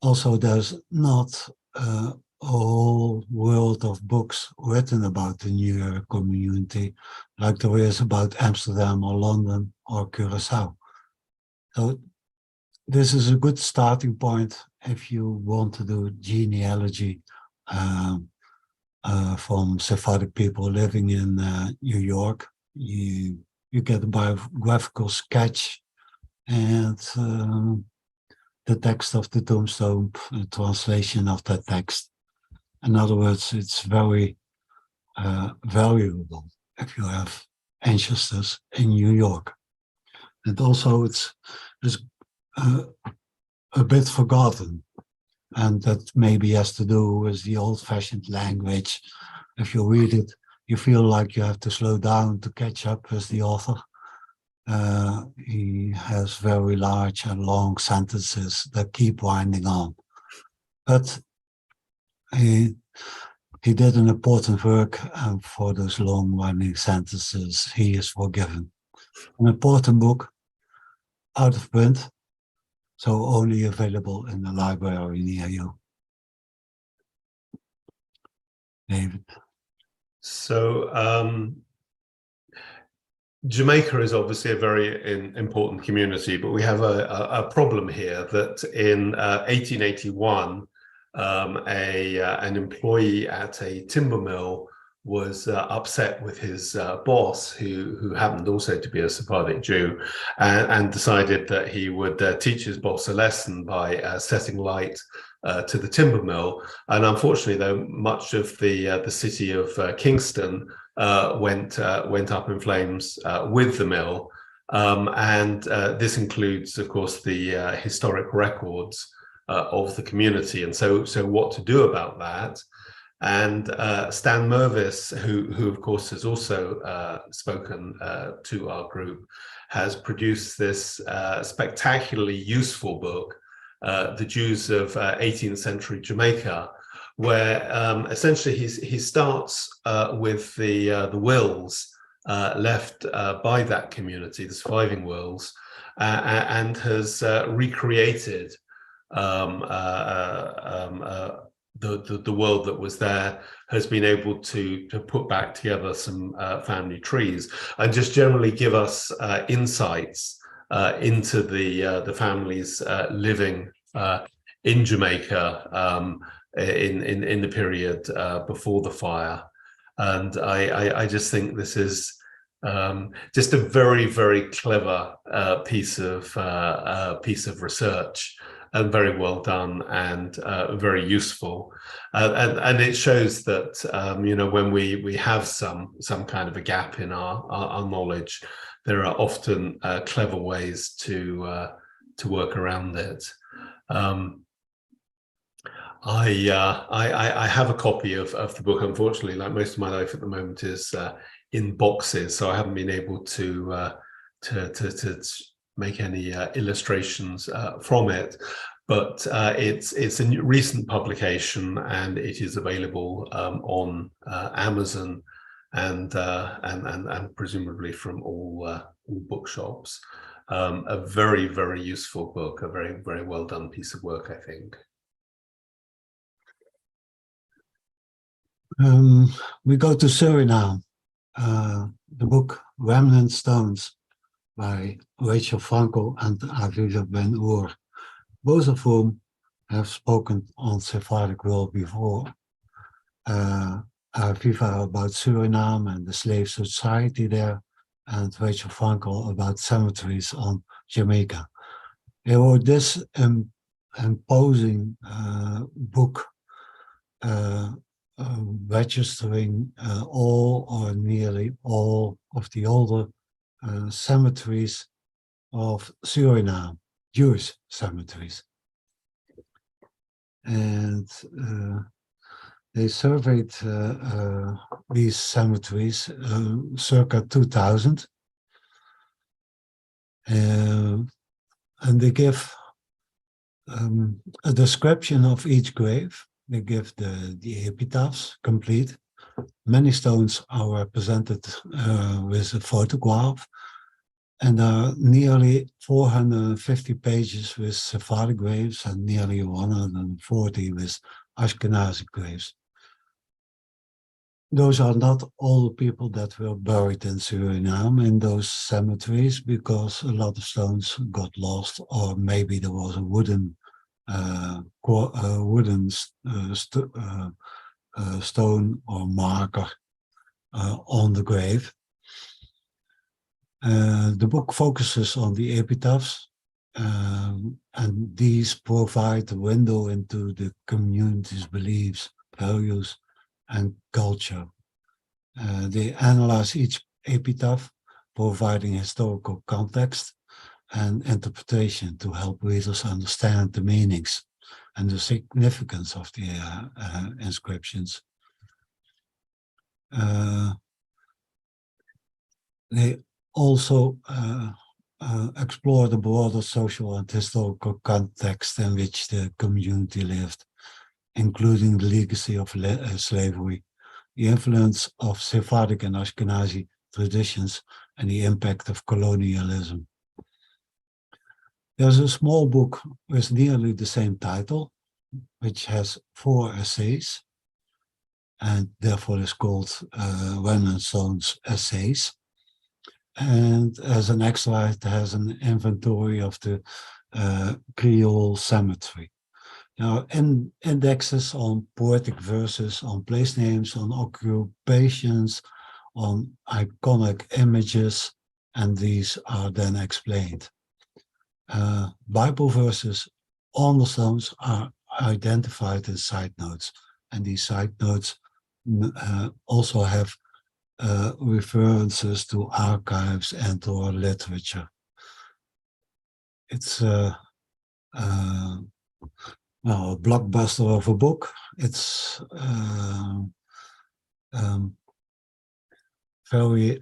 also there's not a whole world of books written about the New York community like there is about Amsterdam or London or Curaçao. So this is a good starting point if you want to do genealogy from Sephardic people living in New York. You get a biographical sketch and the text of the tombstone, a translation of that text. In other words, it's very valuable if you have ancestors in New York. And also it's a bit forgotten. And that maybe has to do with the old-fashioned language. If you read it, you feel like you have to slow down to catch up with the author. He has very large and long sentences that keep winding on. But he did an important work, and for those long winding sentences, he is forgiven. An important book, out of print, so only available in the library near you. David. So Jamaica is obviously a very important community, but we have a problem here that in 1881, an employee at a timber mill was upset with his boss, who happened also to be a Sephardic Jew, and decided that he would teach his boss a lesson by setting light to the timber mill. And unfortunately, though, much of the city of Kingston went up in flames with the mill, and this includes, of course, the historic records of the community. And so what to do about that? And Stan Mervis, who of course has also spoken to our group, has produced this spectacularly useful book, The Jews of 18th Century Jamaica, where essentially he starts with the wills left by that community, the surviving wills, and has recreated the world that was there, has been able to put back together some family trees and just generally give us insights into the families living in Jamaica in the period before the fire. And I just think this is just a very, very clever piece of research, and very well done, and very useful, and it shows that when we have some kind of a gap in our knowledge, there are often clever ways to work around it. I have a copy of the book. Unfortunately, like most of my life at the moment is in boxes, so I haven't been able to make any illustrations from it, but it's a recent publication, and it is available on Amazon and presumably from all bookshops. A very, very useful book, a very, very well done piece of work, I think. We go to Suriname. The book Remnant Stones by Rachel Frankel and Aviva Ben-Ur, both of whom have spoken on Sephardic World before. Aviva about Suriname and the slave society there, and Rachel Frankel about cemeteries on Jamaica. They wrote this imposing book registering all or nearly all of the older cemeteries of Suriname, Jewish cemeteries. And they surveyed these cemeteries circa 2000. And they give a description of each grave. They give the epitaphs complete. Many stones are represented with a photograph, and there are nearly 450 pages with Sephardic graves and nearly 140 with Ashkenazi graves. Those are not all the people that were buried in Suriname in those cemeteries, because a lot of stones got lost, or maybe there was a wooden stone or marker on the grave. The book focuses on the epitaphs, and these provide a window into the community's beliefs, values, and culture. They analyze each epitaph, providing historical context and interpretation to help readers understand the meanings and the significance of the inscriptions. They also explore the broader social and historical context in which the community lived, including the legacy of slavery, the influence of Sephardic and Ashkenazi traditions, and the impact of colonialism. There's a small book with nearly the same title, which has 4 essays, and therefore is called Renaissance Essays. And as an extra, it has an inventory of the Creole cemetery. Now, indexes on poetic verses, on place names, on occupations, on iconic images, and these are then explained. Bible verses on the stones are identified in side notes, and these side notes also have references to archives and or literature. It's a blockbuster of a book. It's very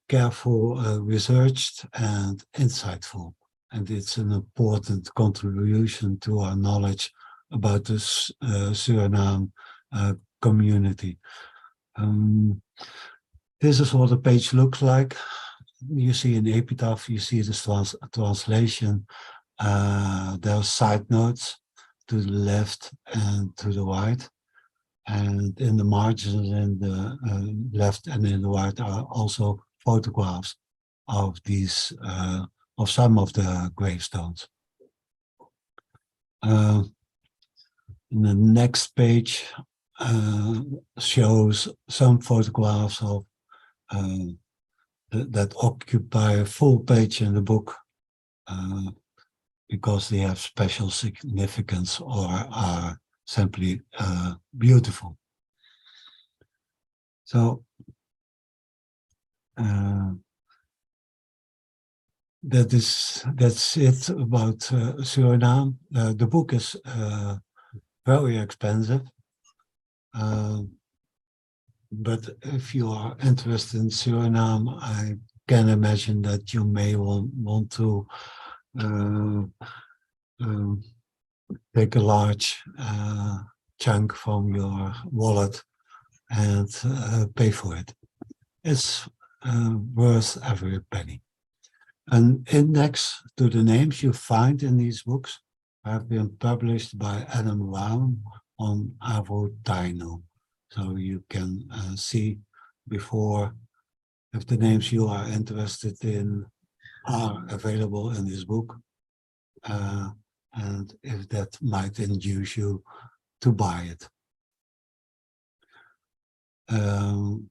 careful, researched, and insightful. And it's an important contribution to our knowledge about the Suriname community. This is what the page looks like. You see an epitaph, you see this translation. There are side notes to the left and to the right. And in the margins in the left and in the right are also photographs of these, of some of the gravestones. The next page shows some photographs of that occupy a full page in the book because they have special significance or are simply beautiful. So that's it about Suriname. The book is very expensive. But if you are interested in Suriname, I can imagine that you may want to take a large chunk from your wallet and pay for it. It's worth every penny. An index to the names you find in these books have been published by Adam Brown on Avotaino. So you can see before if the names you are interested in are available in this book, and if that might induce you to buy it. And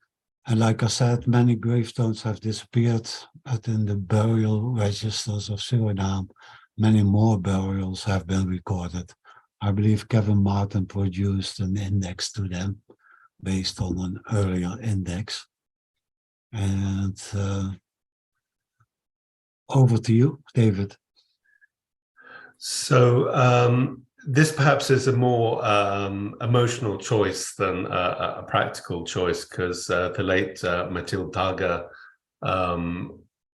like I said, many gravestones have disappeared, but in the burial registers of Suriname, many more burials have been recorded. I believe Kevin Martin produced an index to them based on an earlier index. And over to you, David. So this perhaps is a more emotional choice than a practical choice, because the late Mathilde Daga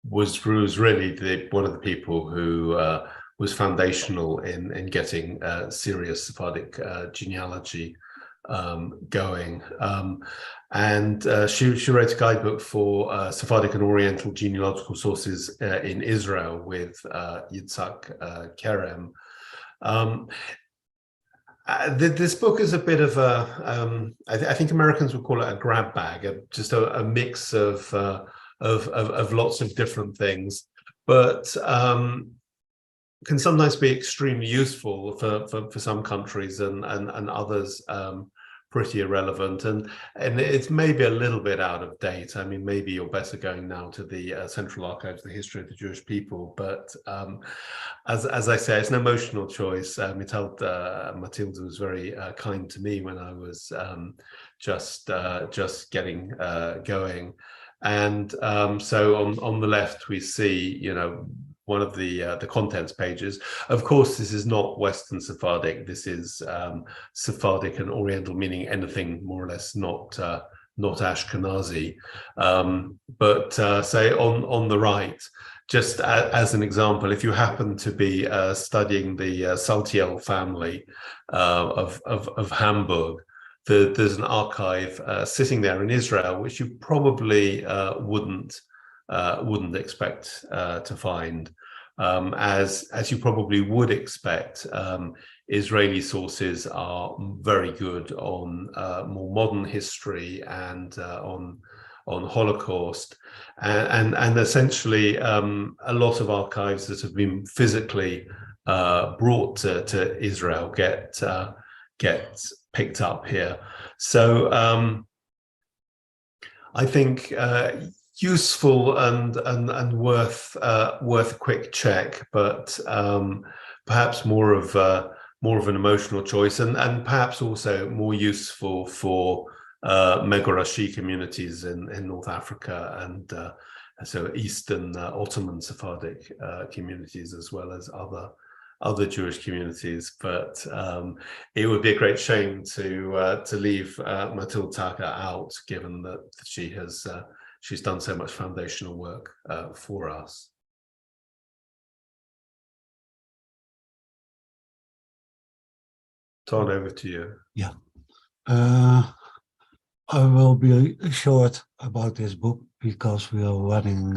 was really one of the people who was foundational in getting serious Sephardic genealogy going. And she wrote a guidebook for Sephardic and Oriental genealogical sources in Israel with Yitzhak Kerem. This book is a bit of a, I think Americans would call it a grab bag, just a mix of lots of different things, but can sometimes be extremely useful for some countries and others pretty irrelevant, and it's maybe a little bit out of date. I mean, maybe you're better going now to the Central Archives, the history of the Jewish people. But as I say, it's an emotional choice. Matilda was very kind to me when I was just getting going. And so on the left, we see, one of the contents pages. Of course, this is not Western Sephardic. This is Sephardic and Oriental, meaning anything more or less not Ashkenazi. But say on the right, just as an example, if you happen to be studying the Saltiel family of Hamburg, there's an archive sitting there in Israel, which you probably wouldn't expect to find, as you probably would expect. Essentially sources are very good on more modern history and on Holocaust, and essentially a lot of archives that have been physically brought to Israel get picked up here. So I think useful and worth a quick check, but perhaps more of an emotional choice, and perhaps also more useful for Megorashi communities in North Africa, and so Eastern Ottoman Sephardic communities, as well as other Jewish communities. But it would be a great shame to leave Matilda Taka out, given that she's done so much foundational work for us. Ton, over to you. Yeah. I will be short about this book because we are running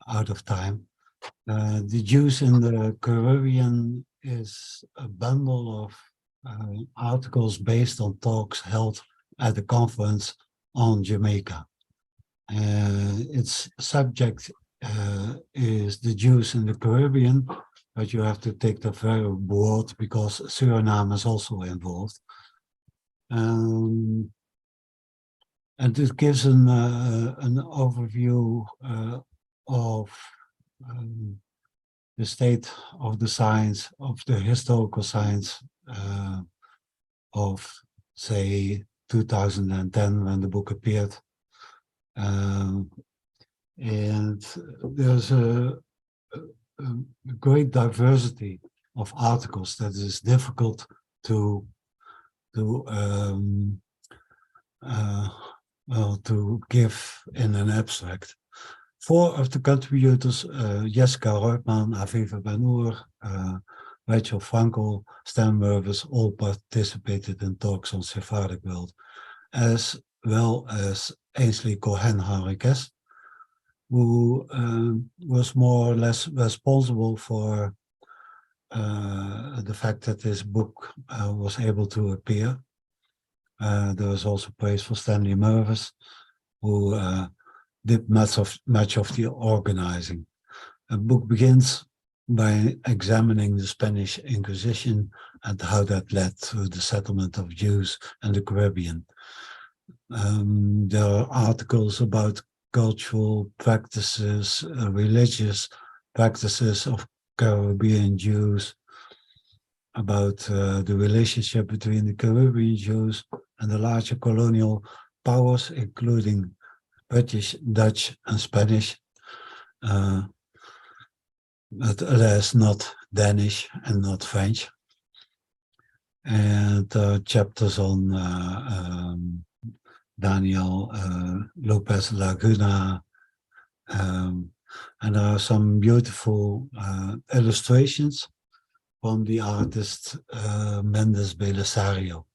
out of time. The Jews in the Caribbean is a bundle of articles based on talks held at the conference on Jamaica. Its subject is the Jews in the Caribbean, but you have to take that very broad because Suriname is also involved. And it gives an overview of the state of the science, of the historical science of, say, 2010 when the book appeared. And there's a great diversity of articles that is difficult to give in an abstract. 4 of the contributors, Jessica Reutman, Aviva Ben-Ur, Rachel Frankel, Stan Mervis, all participated in talks on Sephardic world, as well as Ainsley Cohen Henriquez, who was more or less responsible for the fact that this book was able to appear. There was also praise for Stanley Mervis, who did much of the organizing. The book begins by examining the Spanish Inquisition and how that led to the settlement of Jews in the Caribbean. There are articles about cultural practices, religious practices of Caribbean Jews, about the relationship between the Caribbean Jews and the larger colonial powers, including British, Dutch, and Spanish, but alas, not Danish and not French. And chapters on Daniel Lopez Laguna, and there are some beautiful illustrations from the artist Mendes Belisario.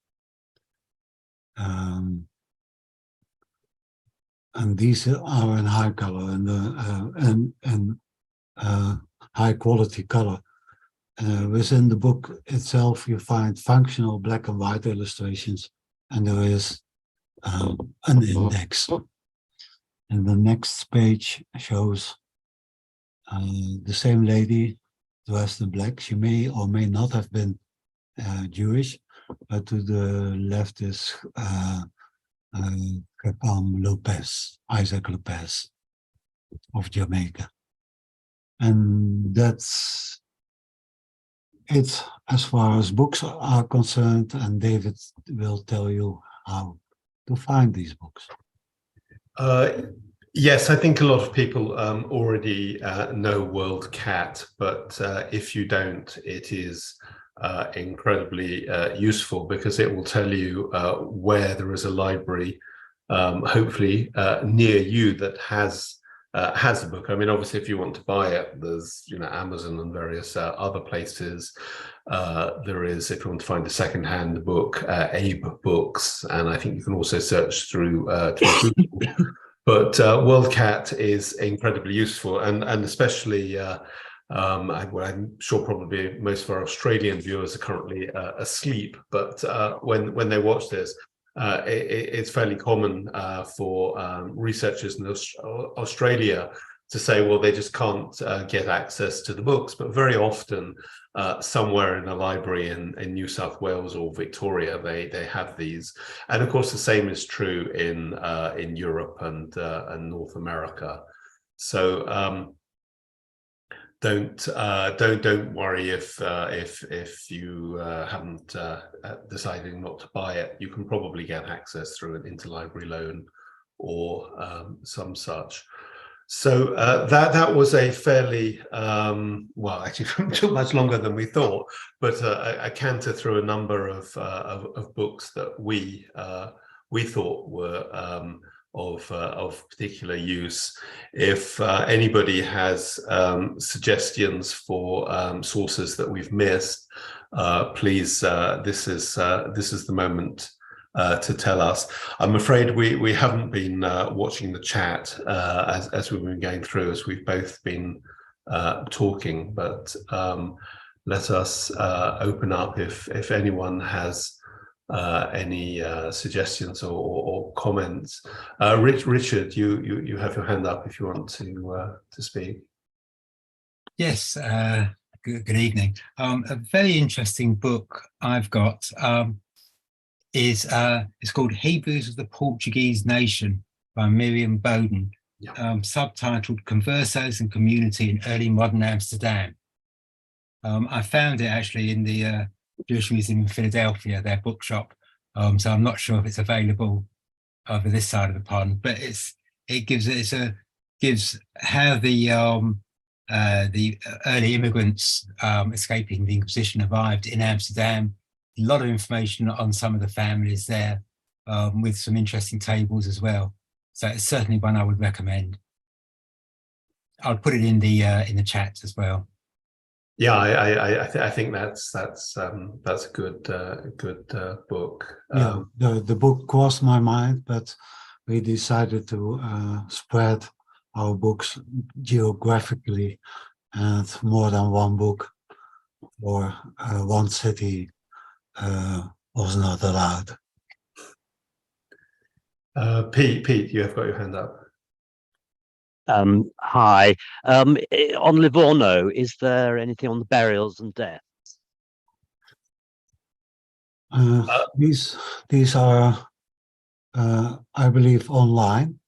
And these are in high color and high quality color. Within the book itself, you find functional black and white illustrations, and there is an index. And the next page shows the same lady dressed in black. She may or may not have been Jewish, To the left is Isaac Lopez of Jamaica. And that's it as far as books are concerned, and David will tell you how to find these books. Yes, I think a lot of people already know World Cat, but if you don't, it is incredibly useful because it will tell you where there is a library, hopefully near you, that has a book. I mean, obviously, if you want to buy it, there's Amazon and various other places. There is, if you want to find a secondhand book, Abe Books, and I think you can also search through Google. But WorldCat is incredibly useful, and especially I'm sure probably most of our Australian viewers are currently asleep. But when they watch this, it's fairly common for researchers in Australia to say, well, they just can't get access to the books. But very often, somewhere in a library in New South Wales or Victoria, they have these. And of course, the same is true in Europe and North America. So don't worry if you haven't decided not to buy it. You can probably get access through an interlibrary loan or some such. So that was a fairly well, actually took much longer than we thought, but a canter through a number of books that we thought were of particular use. If anybody has suggestions for sources that we've missed, please, this is the moment to tell us. I'm afraid we haven't been watching the chat as we've been going through, as we've both been talking, but let us open up if anyone has any suggestions or comments. Richard, you have your hand up if you want to speak. Yes, good evening. A very interesting book I've got is it's called Hebrews of the Portuguese Nation by Miriam Bowden, subtitled Conversos and Community in Early Modern Amsterdam. I found it actually in the Jewish Museum in Philadelphia, their bookshop. So I'm not sure if it's available over this side of the pond, but it gives how the early immigrants escaping the Inquisition arrived in Amsterdam. A lot of information on some of the families there, with some interesting tables as well. So it's certainly one I would recommend. I'll put it in the chat as well. Yeah, I think that's a good book. Yeah, the book crossed my mind, but we decided to spread our books geographically, and more than one book or one city was not allowed. Pete, you have got your hand up. Hi. On Livorno, is there anything on the burials and deaths? These are, I believe, online,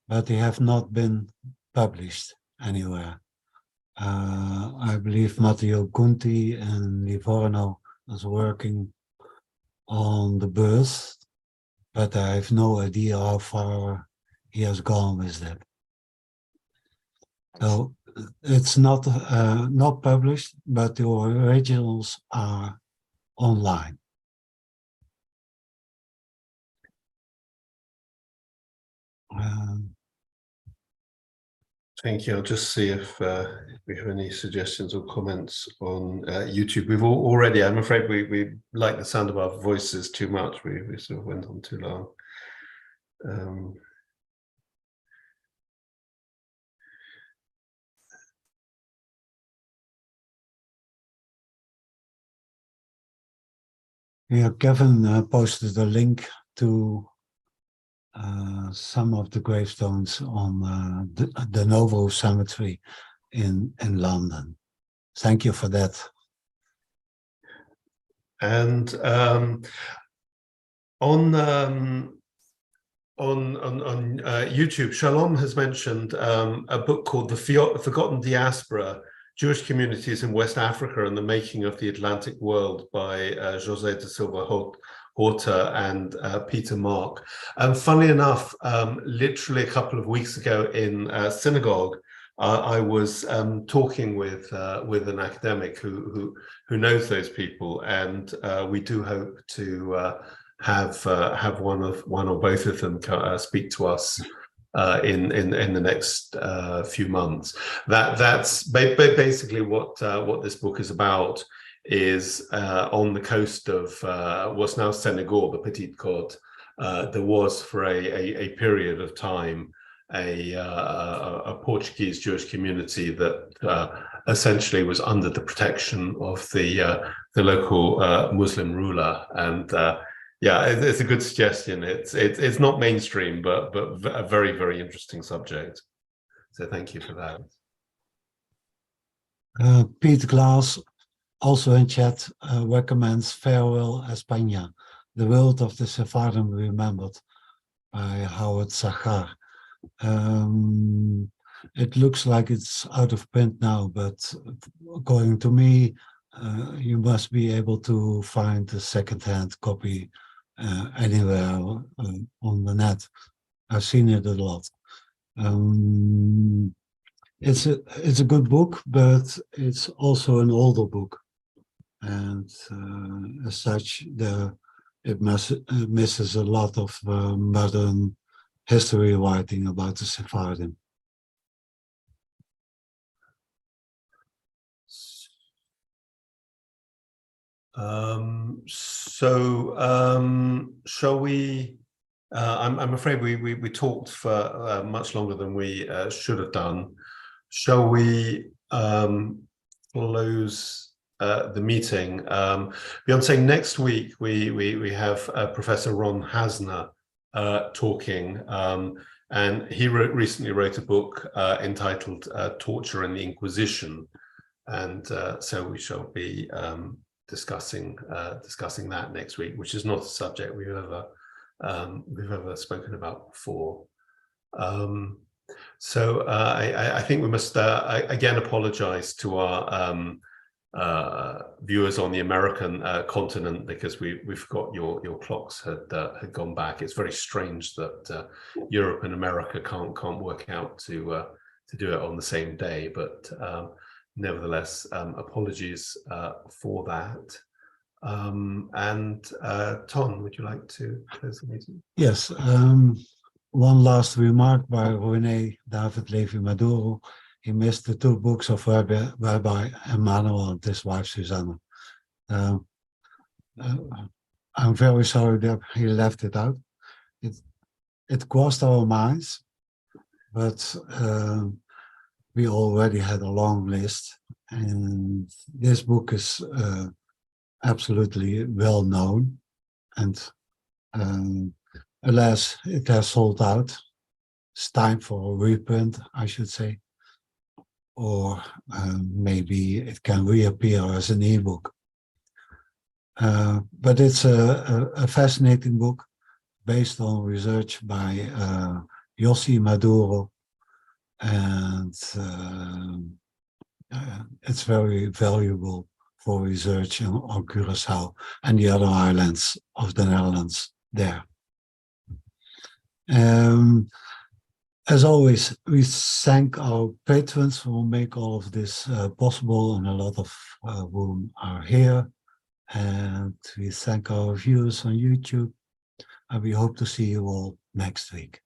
but they have not been published anywhere. I believe Matteo Conti in Livorno is working on the birth, but I have no idea how far he has gone with that. So it's not published, but the originals are online. Thank you. I'll just see if we have any suggestions or comments on YouTube. We've already, I'm afraid we like the sound of our voices too much. We sort of went on too long. Yeah, Kevin posted a link to some of the gravestones on the Novo Cemetery in London. Thank you for that. And on YouTube, Shalom has mentioned a book called The Forgotten Diaspora, Jewish Communities in West Africa and the Making of the Atlantic World by José de Silva Horta and Peter Mark. Funnily enough, literally a couple of weeks ago in synagogue, I was talking with an academic who knows those people, and we do hope to have one or both of them speak to us in the next few months. That's basically what this book is about. Is on the coast of what's now Senegal, the Petite Côte. There was for a period of time a Portuguese Jewish community that essentially was under the protection of the local Muslim ruler, and yeah, it's a good suggestion. It's not mainstream, but a very, very interesting subject. So thank you for that. Pete Glass, also in chat, recommends Farewell España, The World of the Sephardim Remembered by Howard Zachar. It looks like it's out of print now, but according to me, you must be able to find a second-hand copy anywhere on the net. I've seen it a lot. It's a good book, but it's also an older book, and as such, it misses a lot of modern history writing about the Sephardim. Shall we? I'm afraid we talked for much longer than we should have done. Shall we close the meeting? Beyond saying, next week we have Professor Ron Hasner talking, and he recently wrote a book entitled "Torture and the Inquisition," and so we shall be discussing that next week, which is not a subject we've ever spoken about before. So I think we must again apologize to our viewers on the American continent, because we forgot your clocks had gone back. It's very strange that Europe and America can't work out to do it on the same day, but nevertheless, apologies for that. And Ton, would you like to close the meeting? Yes. One last remark by René David Levi Maduro. He missed the two books of Rabbi Emmanuel and his wife Susanna. I'm very sorry that he left it out. It crossed our minds, but we already had a long list, and this book is absolutely well known, and alas, it has sold out. It's time for a reprint, I should say, or maybe it can reappear as an ebook. But it's a fascinating book based on research by Yossi Maduro, and it's very valuable for research on Curaçao and the other islands of the Netherlands there. As always, we thank our patrons who make all of this possible, and a lot of whom are here. And we thank our viewers on YouTube, and we hope to see you all next week.